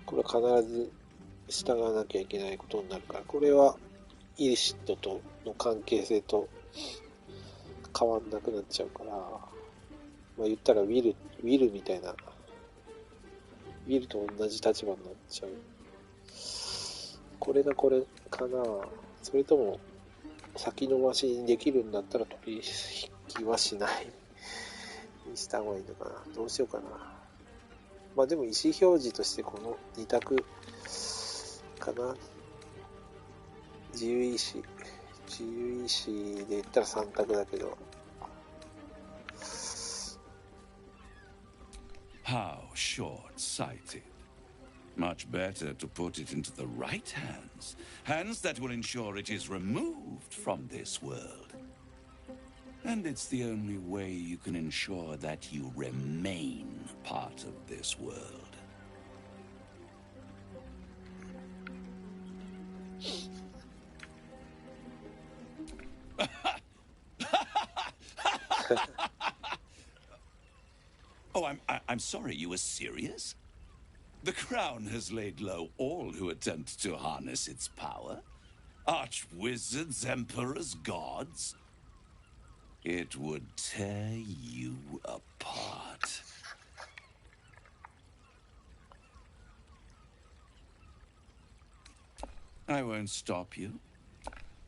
これは必ず従わなきゃいけないことになるから、これはイリシッドとの関係性と変わんなくなっちゃうから、言ったらウィルみたいな、ウィルと同じ立場になっちゃう。これがこれかな。それとも先延ばしにできるんだったら取引はしないにした方がいいのかな。どうしようかな。でも意思表示としてこの2択かな。自由意志で言ったら3択だけど。How short-sighted. Much better to put it into the right hands. Hands that will ensure it is removed from this world. And it's the only way you can ensure that you remain part of this world. Oh, I'm sorry, you were serious? The crown has laid low all who attempt to harness its power. Archwizards, emperors, gods. It would tear you apart. I won't stop you.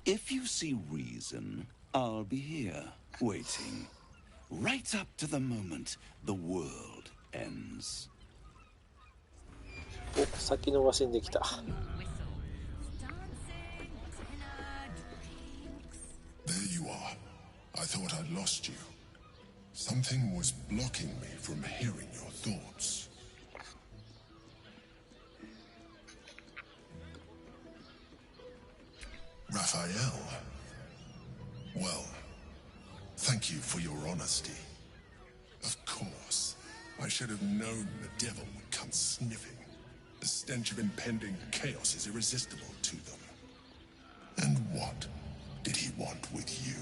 If you see reason, I'll be here, waiting. Right up to the moment the world ends. 先延ばしにできた。There you are. I thought I'd lost you. Something was blocking me from hearing your thoughts. Raphael. Well, thank you for your honesty. Of course, I should have known the devil would come sniffing. The stench of impending chaos is irresistible to them. And what did he want with you?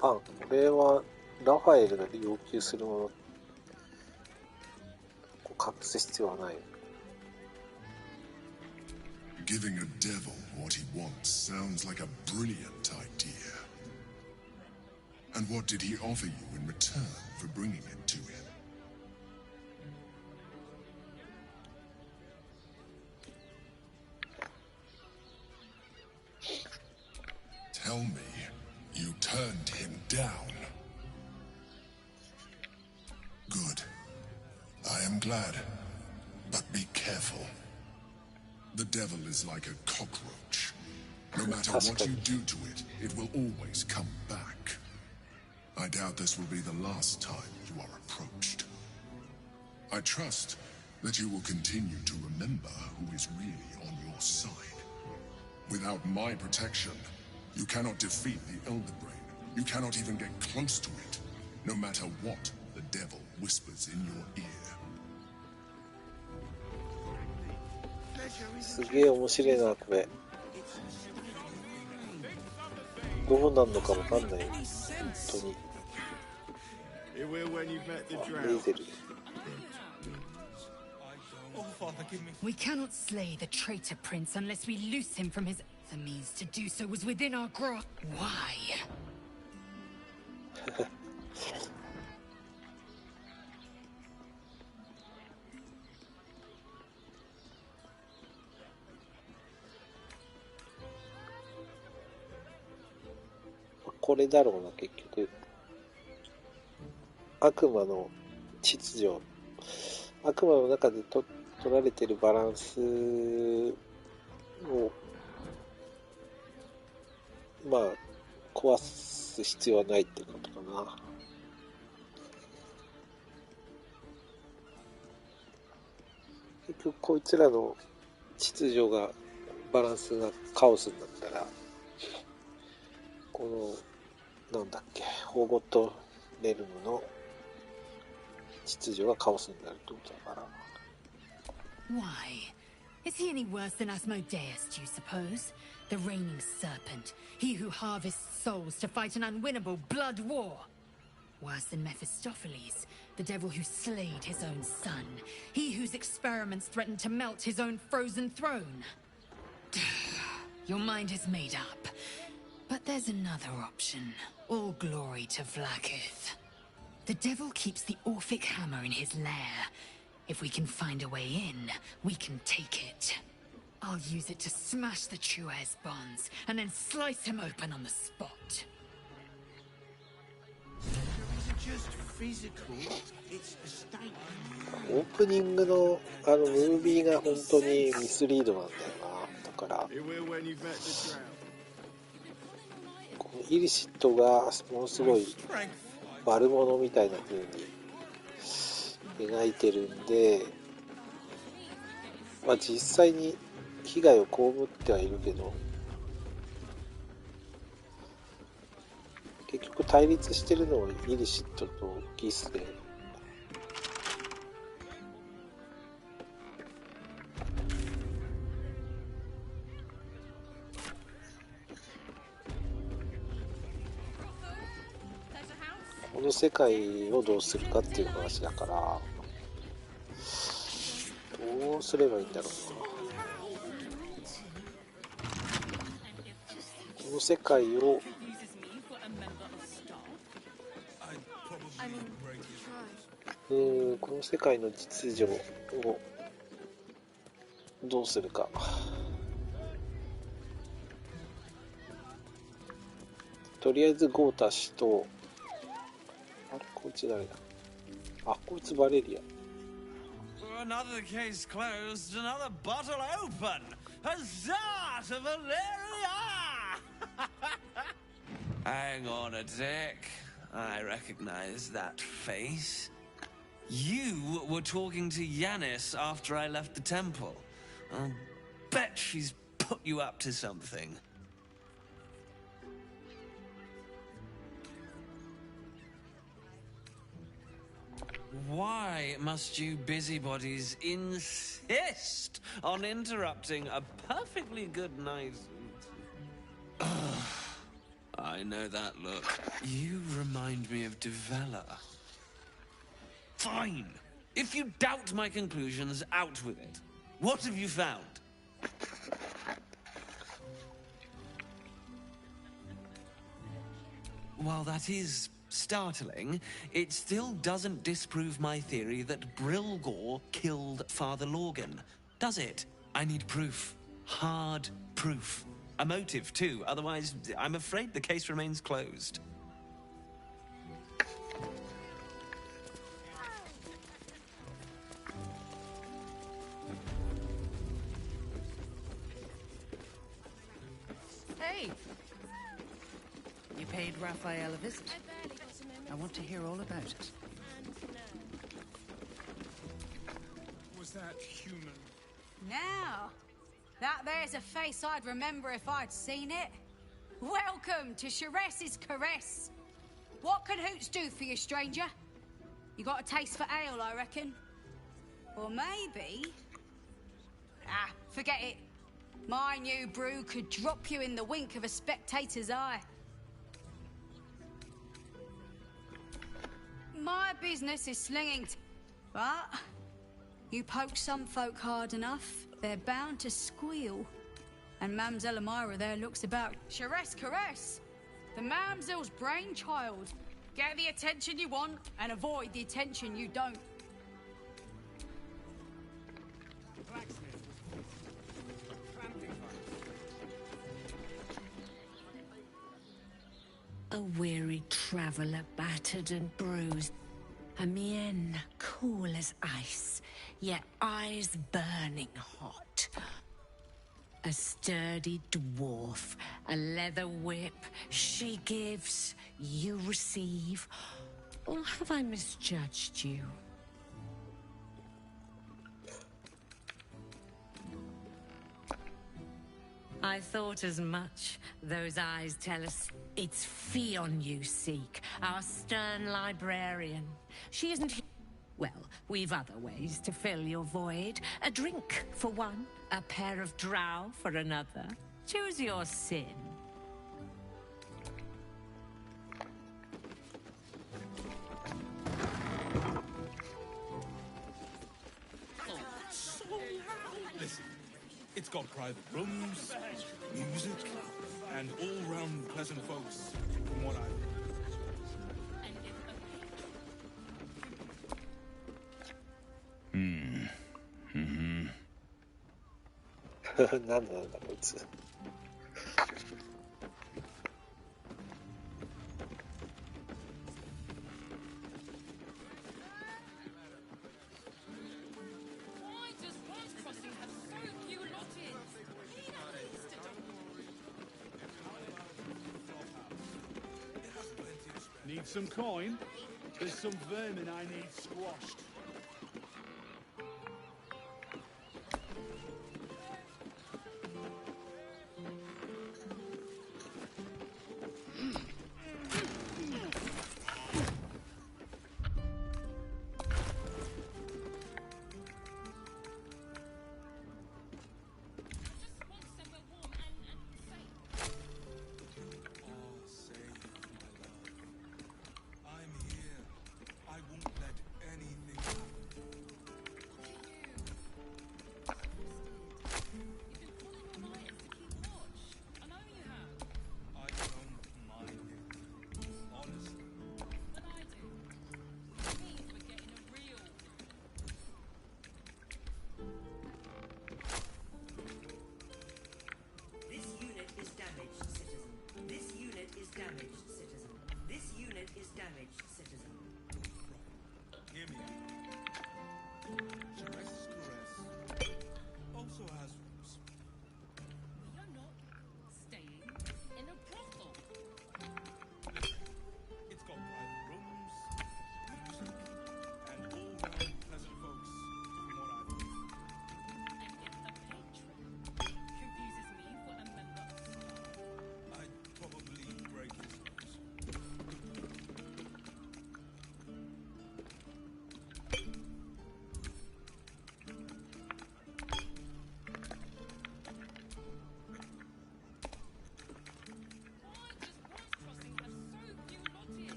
パン、これはラファエルが要求するもの、隠す必要はない。Giving a devil what he wants sounds like a brilliant idea. And what did he offer you in return for bringing it to him? Tell me you turned him down. Good. I am glad. But be careful. The devil is like a cockroach. No matter what you do to it, it will always come back. I doubt this will be the last time you are approached. I trust that you will continue to remember who is really on your side. Without my protection, you cannot defeat the Elder Brain. You cannot even get close to it, no matter what the devil whispers in your ear. すげえ面白いな、これ。どうなんのかわかんない。本当に。レーゼル。Father, give me. We cannot slay the traitor prince unless we loose him from his... The means to do so was within our grasp. Why? これだろうな、結局。悪魔の秩序、悪魔の中で取られているバランスを、まあ、壊す必要はないってことかな。結局こいつらの秩序が、バランスがカオスになったら、この、なんだっけ、ホーゴットレルムの秩序がカオスになるってことだから。Why? Is he any worse than Asmodeus, do you suppose? The reigning serpent, he who harvests souls to fight an unwinnable blood war. Worse than Mephistopheles, the devil who slayed his own son, he whose experiments threatened to melt his own frozen throne. Your mind is made up. But there's another option. All glory to Vlaakith. The devil keeps the Orphic hammer in his lair. If we can find a way in, we can take it. I'll use it to smash the Chuez bonds, and then slice him open on the spot. Just physical, it's a state. オープニングのムービーが本当にミスリードなんだよな。だからこのイリシッドがものすごい悪者みたいな風に描いてるんで、まあ実際に被害を被ってはいるけど、結局対立してるのはイリシッドとギスで、この世界をどうするかっていう話だから、どうすればいいんだろうな。この世界をこの世界の秩序をどうするか。とりあえずゴータ氏と、あれこいつ誰だ。あ、こいつバレリア。Another case closed, another bottle open. Huzzah to Valeria! Hang on a tick. I recognize that face. You were talking to Yanis after I left the temple. I'll bet she's put you up to something. Why must you busybodies insist on interrupting a perfectly good night? I know that look. You remind me of Devella. Fine. If you doubt my conclusions, out with it. What have you found? While that is startling, it still doesn't disprove my theory that Brilgor killed Father Lorgan, does it? I need proof. Hard proof. A motive, too. Otherwise, I'm afraid the case remains closed. Hey! You paid Raphael a visit. I want to hear all about it. Was that human? Now, that there's a face I'd remember if I'd seen it. Welcome to Sharess's Caress. What can Hoots do for you, stranger? You got a taste for ale, I reckon? Or maybe... Ah, forget it. My new brew could drop you in the wink of a spectator's eye. My business is slinging but You poke some folk hard enough, they're bound to squeal. And Mamselle Elmira there looks about Charesse Caresse, the Mamselle's brainchild. Get the attention you want and avoid the attention you don't. A weary traveller, battered and bruised. A mien cool as ice, yet eyes burning hot. A sturdy dwarf, a leather whip. She gives, you receive. Or have I misjudged you? I thought as much. Those eyes tell us it's Fionn you seek, our stern librarian. She isn't here. Well, we've other ways to fill your void. A drink for one, a pair of drow for another. Choose your sin. Listen, it's got private rooms, music, and all-round pleasant folks, from what I've...なんだこいつ。Need some coin? There's some vermin I need squashed.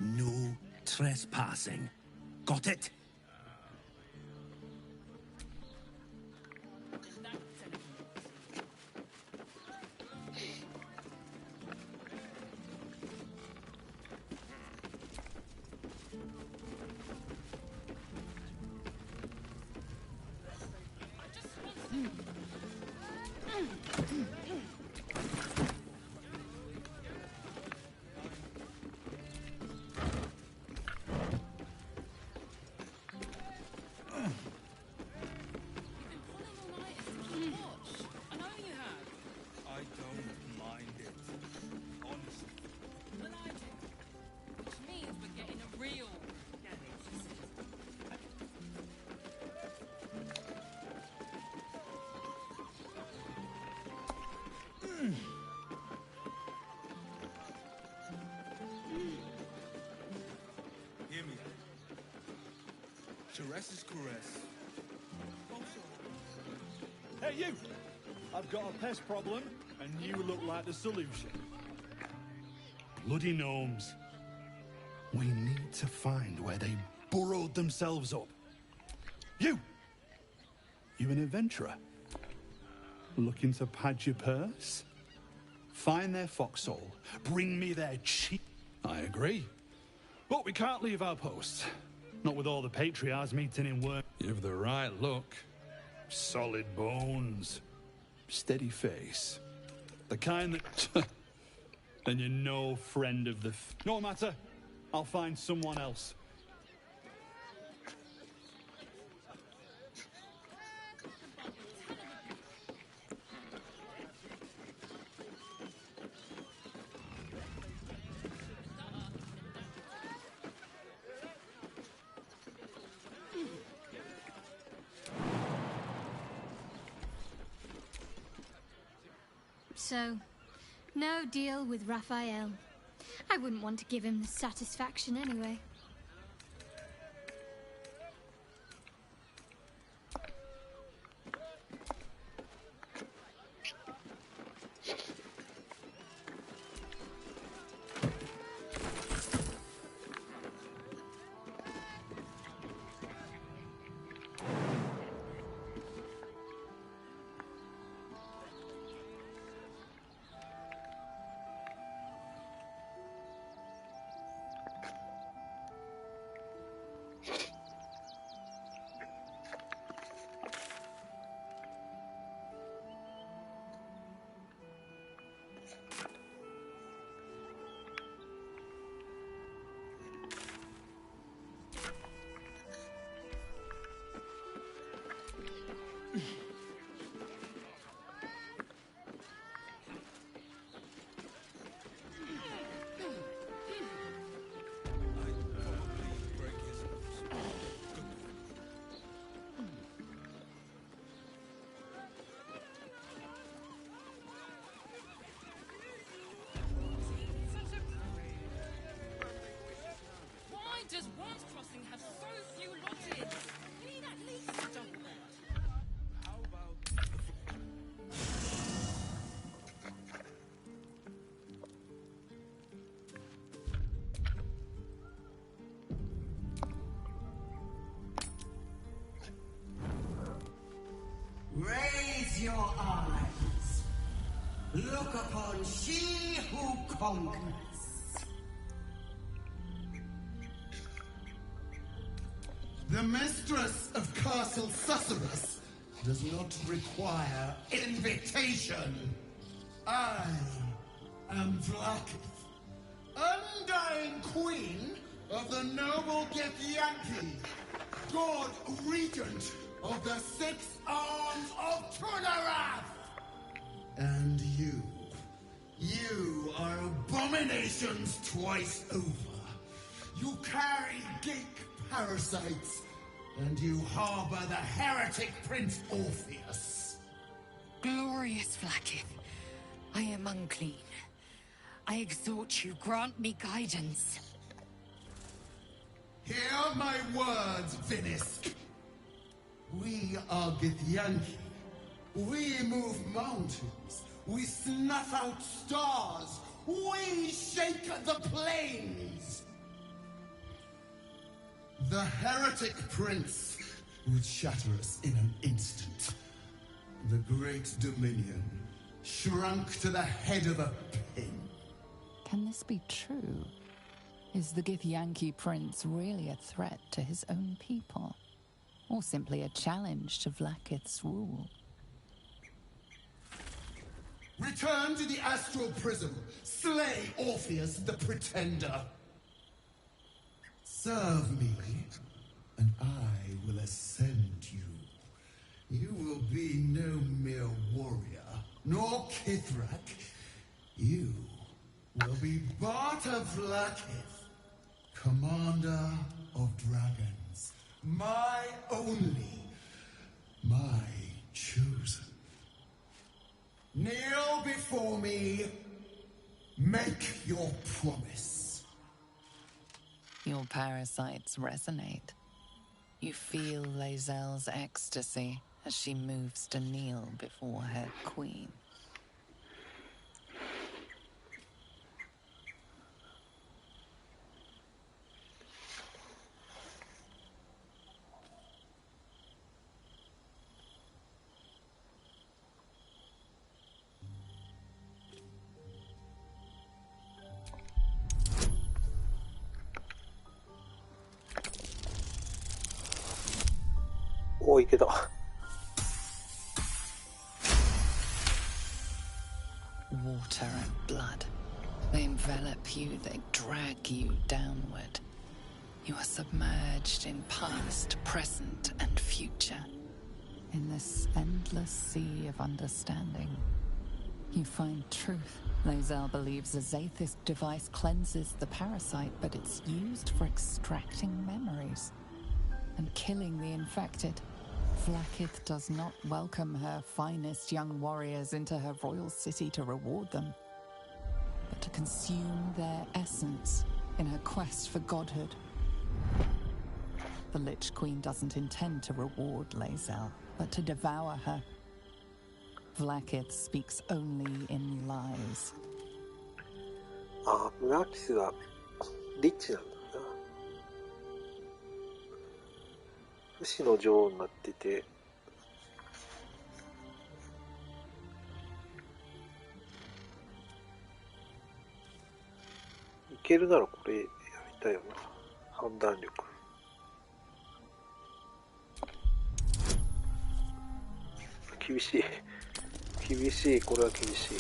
No trespassing. Got it? Hear me. Charesse's caress. Hey, you! I've got a pest problem, And you look like the solution. Bloody gnomes. We need to find where they burrowed themselves up. You! You an adventurer? Looking to pad your purse? Find their foxhole. Bring me their cheek. I agree. But we can't leave our post. Not with all the patriarchs meeting in work. You've the right look. Solid bones. Steady face. The kind that... Then you're no friend of the... No matter. I'll find someone else. So, no deal with Raphael. I wouldn't want to give him the satisfaction anyway. Why does Wands Crossing have so few lodges? We need at least double that. How about... Raise your eyes. Look upon she who conquers. The mistress of Castle Susurrus does not require invitation. I am Vlaakith, undying queen of the noble Githyanki, god regent of the 6 arms of Tunarath. And you are abominations twice over. You carry geek parasites, and you harbor the heretic Prince Orpheus. Glorious Vlaakith, I am unclean. I exhort you, grant me guidance. Hear my words, Vinisk. We are Githyanki. We move mountains. We snuff out stars. We shake the plains. The heretic prince would shatter us in an instant. The great dominion shrunk to the head of a pin. Can this be true? Is the Githyanki prince really a threat to his own people? Or simply a challenge to Vlaakith's rule? Return to the astral prism. Slay Orpheus the Pretender. Serve me, and I will ascend you. You will be no mere warrior, nor Kithrak. You will be Barta Vlaakith, commander of dragons. My only, my chosen. Kneel before me. Make your promise. Your parasites resonate. You feel Lae'zel's ecstasy as she moves to kneel before her queen. お、いけた。Water and blood. They envelop you, they drag you downward. You are submerged in past, present, and future. In this endless sea of understanding, you find truth. Lae'zel believes a Zathist device cleanses the parasite, but it's used for extracting memories and killing the infected. Vlaakith does not welcome her finest young warriors into her royal city to reward them, but to consume their essence in her quest for godhood. The Lich Queen doesn't intend to reward Lae'zel, but to devour her. Vlaakith speaks only in lies. ああ、ムラキスがリッチなんだな。不死の女王になってて、いけるならこれやりたいよな。判断力。厳しい。厳しい。これは厳しい。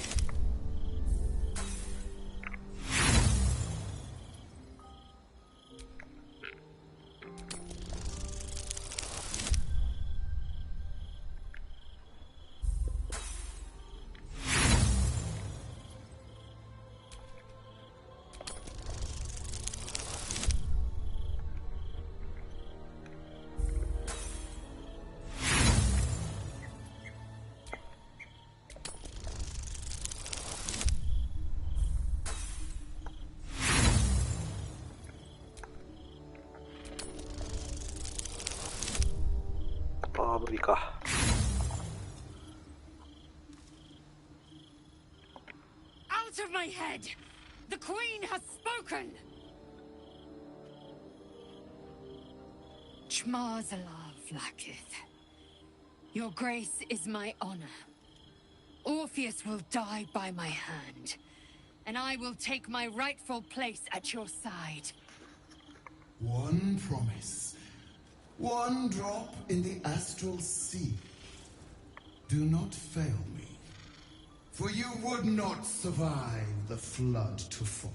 ああ、無理か。Out of my head! The Queen has spoken! Chmarzala, Vlaakith. Your grace is my honor. Orpheus will die by my hand, and I will take my rightful place at your side. One promise. One drop in the astral sea. Do not fail me, for you would not survive the flood to follow.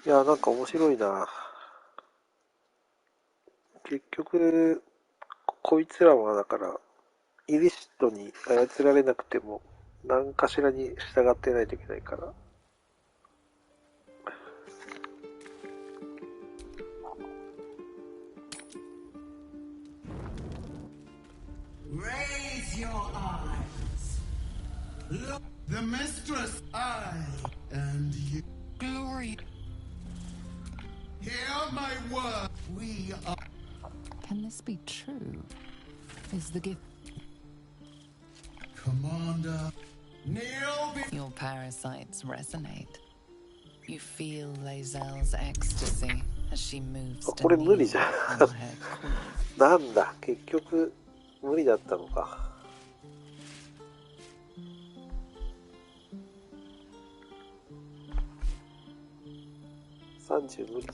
いや、なんか面白いな。結局、こいつらはだから、イリシッドに操られなくても、何かしらに従ってないといけないから。Raise your eyes. Look, the mistress, I and you. Glory. Hear my word. We are. Can this be true? Is the gift... Commander, kneel be... Your parasites resonate. You feel Lae'zel's ecstasy as she moves これ無理じゃん。 on her queen. なんだ、結局、無理だったのか。30無理だ。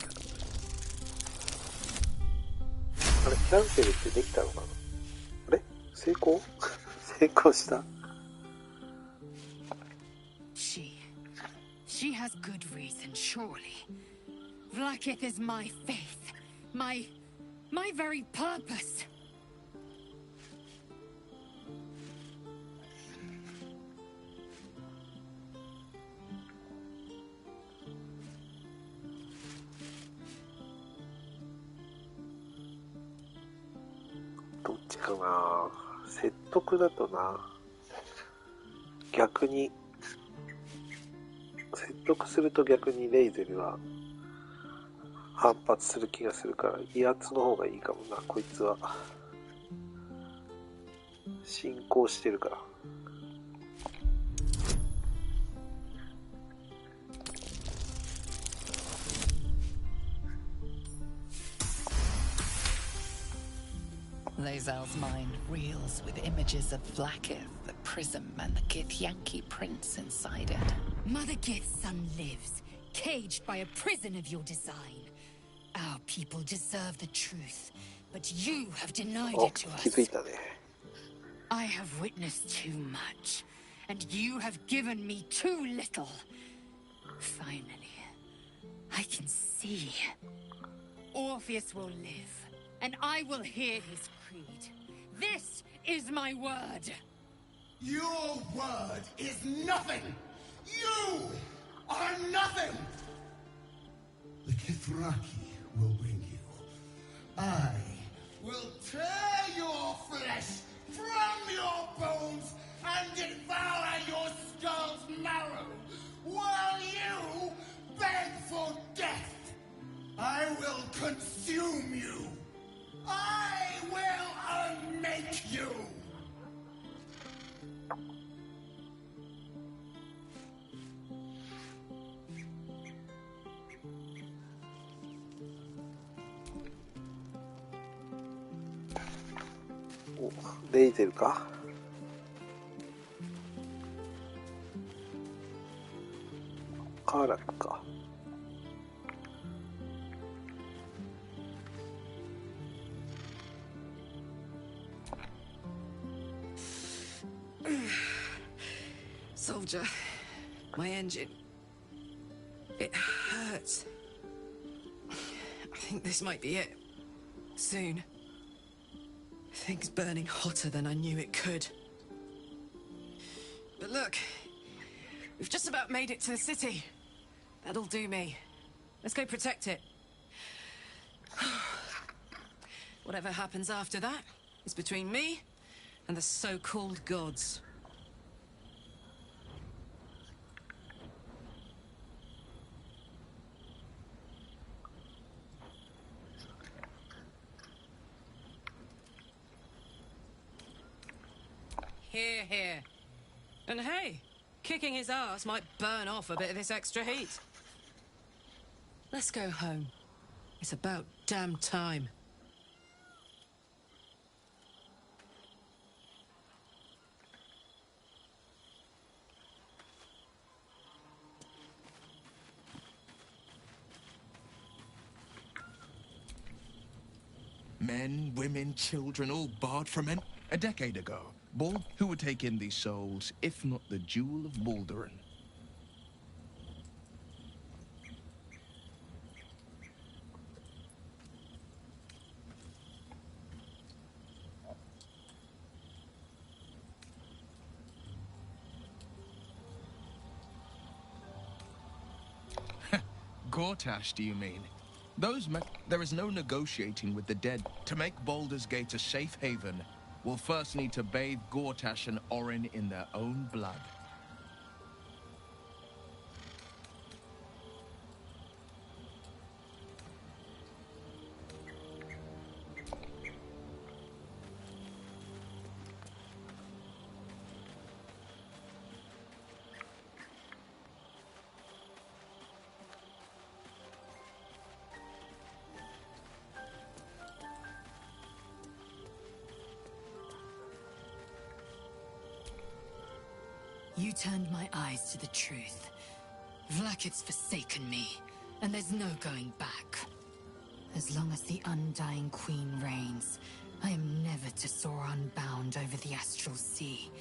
あれ、キャンセルってできたのかな。あれ、成功成功した。She has good reason, surely. Vlaakith is my faith, my very purpose.どっちかな。説得だとな、逆に説得すると逆にレイゼルは反発する気がするから、威圧の方がいいかもな。こいつは進行してるから。Lae'zel's mind reels with images of Vlaakith, the prism, and the Githyanki prince inside it. Mother Gith's son lives, caged by a prison of your design. Our people deserve the truth, but you have denied it to us. I have witnessed too much, and you have given me too little. Finally, I can see. Orpheus will live, and I will hear his creed. This is my word. Your word is nothing! You are nothing! The Kithraki will bring you. I will tear your flesh from your bones and devour your skull's marrow while you beg for death. I will consume you. I will unmake you.お、レイゼルか。カーラックか。Soldier, my engine. It hurts. I think this might be it. Soon. Things burning hotter than I knew it could. But look, we've just about made it to the city. That'll do me. Let's go protect it. Whatever happens after that is between me and the so-called gods. Here, here. And hey, kicking his ass might burn off a bit of this extra heat. Let's go home. It's about damn time. Men, women, children, all barred from men. A decade ago, who would take in these souls, if not the Jewel of Balduran? Gortash, do you mean? There is no negotiating with the dead. To make Baldur's Gate a safe haven, we'll first need to bathe Gortash and Orin in their own blood. You turned my eyes to the truth. Vlaakith's forsaken me, and there's no going back. As long as the Undying Queen reigns, I am never to soar unbound over the astral sea,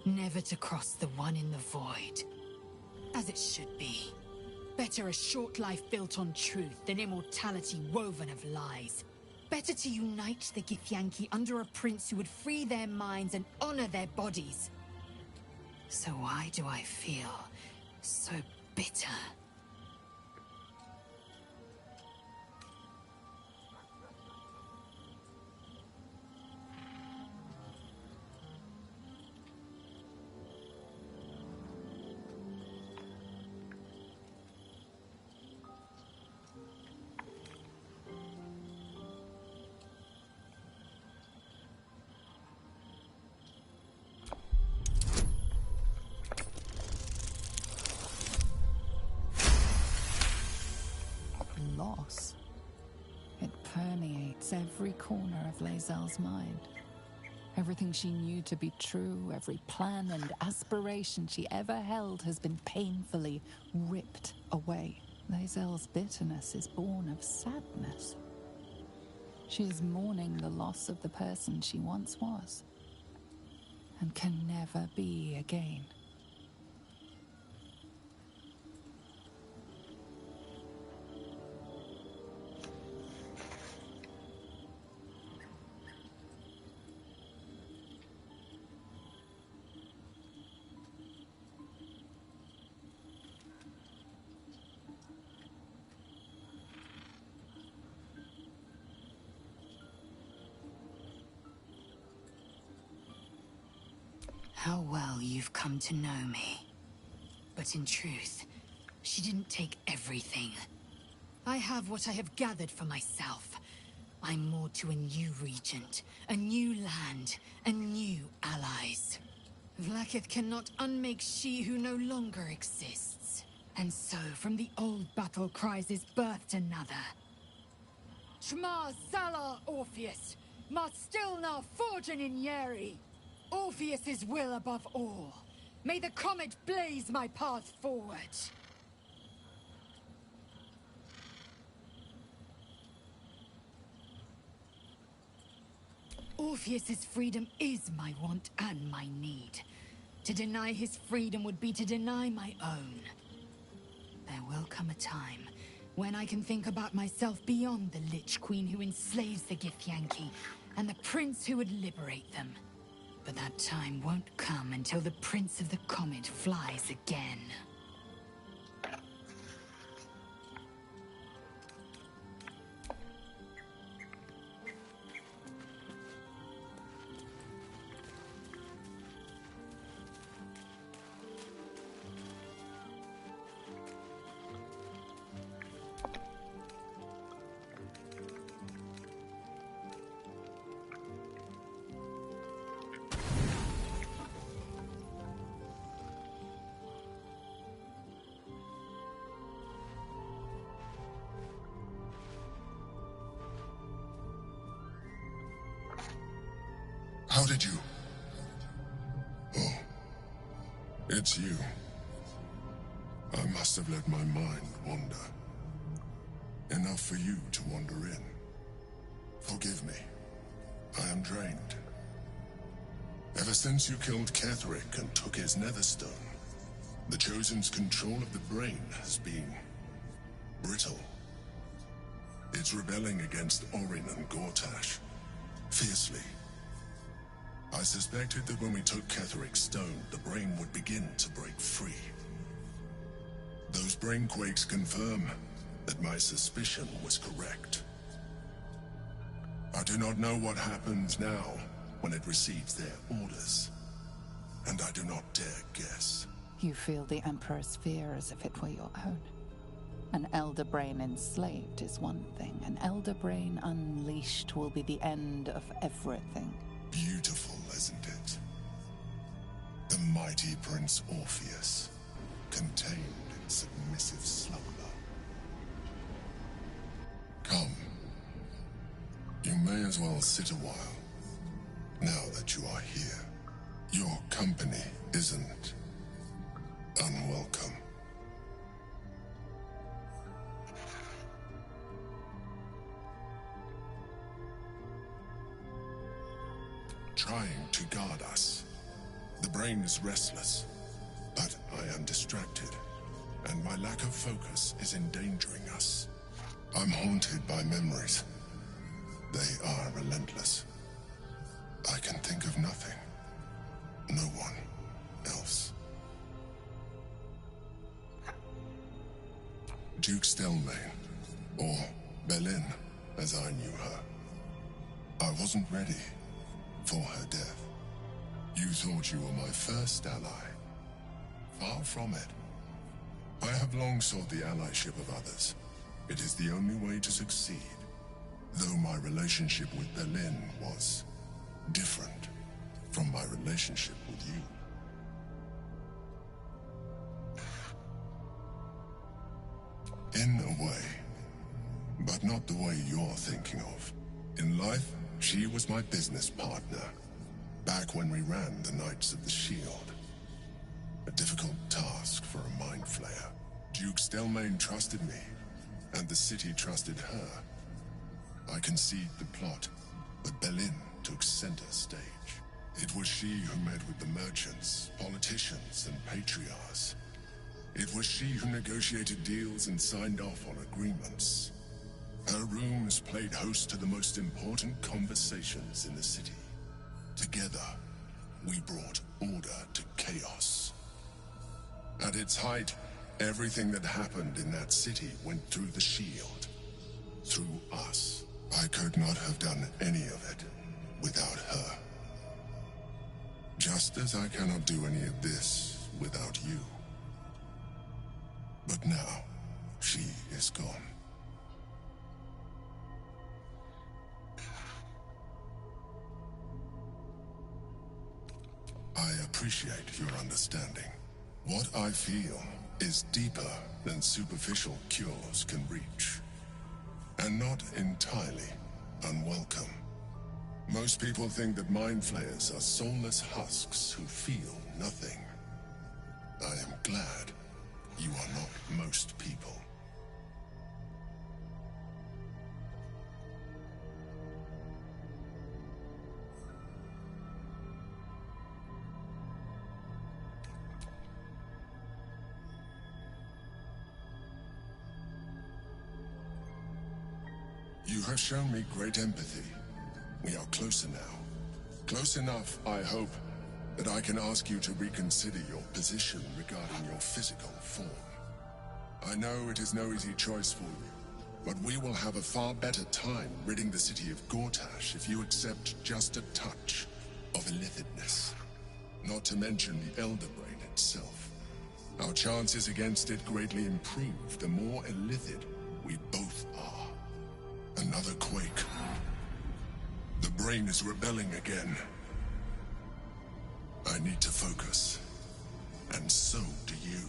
never to cross the one in the void. As it should be. Better a short life built on truth than immortality woven of lies. Better to unite the Githyanki under a prince who would free their minds and honor their bodies. So why do I feel so bitter? Loss. It permeates every corner of Lae'zel's mind. Everything she knew to be true, every plan and aspiration she ever held has been painfully ripped away. Lae'zel's bitterness is born of sadness. She is mourning the loss of the person she once was, and can never be again. How well you've come to know me. But in truth, she didn't take everything. I have what I have gathered for myself. I'm moored to a new regent, a new land, and new allies. Vlaakith cannot unmake she who no longer exists. And so, from the old battle cries is birthed another. Shma Salar Orpheus, Mat Stilnar Forgen in Yeri. Orpheus's will above all. May the comet blaze my path forward. Orpheus's freedom is my want and my need. To deny his freedom would be to deny my own. There will come a time when I can think about myself beyond the Lich Queen who enslaves the Githyanki and the prince who would liberate them. But that time won't come until the Prince of the Comet flies again. How did you? Oh, it's you. I must have let my mind wander. Enough for you to wander in. Forgive me. I am drained. Ever since you killed Ketheric and took his netherstone, the Chosen's control of the brain has been brittle. It's rebelling against Orin and Gortash, fiercely. I suspected that when we took Ketheric's stone, the brain would begin to break free. Those brain quakes confirm that my suspicion was correct. I do not know what happens now when it receives their orders, and I do not dare guess. You feel the Emperor's fear as if it were your own. An Elder Brain enslaved is one thing. An Elder Brain unleashed will be the end of everything. Beautiful, isn't it? The mighty Prince Orpheus, contained in submissive slumber. Come. You may as well sit a while, now that you are here. Your company isn't unwelcome. Trying to guard us. The brain is restless, but I am distracted, and my lack of focus is endangering us. I'm haunted by memories. They are relentless. I can think of nothing. No one else. Duke Stelmane, or Belin, as I knew her. I wasn't ready for her death. You thought you were my first ally. Far from it. I have long sought the allyship of others. It is the only way to succeed. Though my relationship with Belin was different from my relationship with you. In a way, but not the way you're thinking of. In life, she was my business partner. back when we ran the Knights of the Shield. A difficult task for a mind flayer. Duke Stelmane trusted me, and the city trusted her. I conceived the plot, but Belin took center stage. It was she who met with the merchants, politicians, and patriarchs. It was she who negotiated deals and signed off on agreements. Her rooms played host to the most important conversations in the city. Together, we brought order to chaos. At its height, everything that happened in that city went through the shield. Through us. I could not have done any of it without her. Just as I cannot do any of this without you. But now, she is gone. I appreciate your understanding. What I feel is deeper than superficial cures can reach. And not entirely unwelcome. Most people think that mind flayers are soulless husks who feel nothing. I am glad you are not most people. You have shown me great empathy. We are closer now. Close enough, I hope, that I can ask you to reconsider your position regarding your physical form. I know it is no easy choice for you, but we will have a far better time ridding the city of Gortash if you accept just a touch of illithidness. Not to mention the Elder Brain itself. Our chances against it greatly improve the more illithid we both are. Another quake. The brain is rebelling again. I need to focus. And so do you.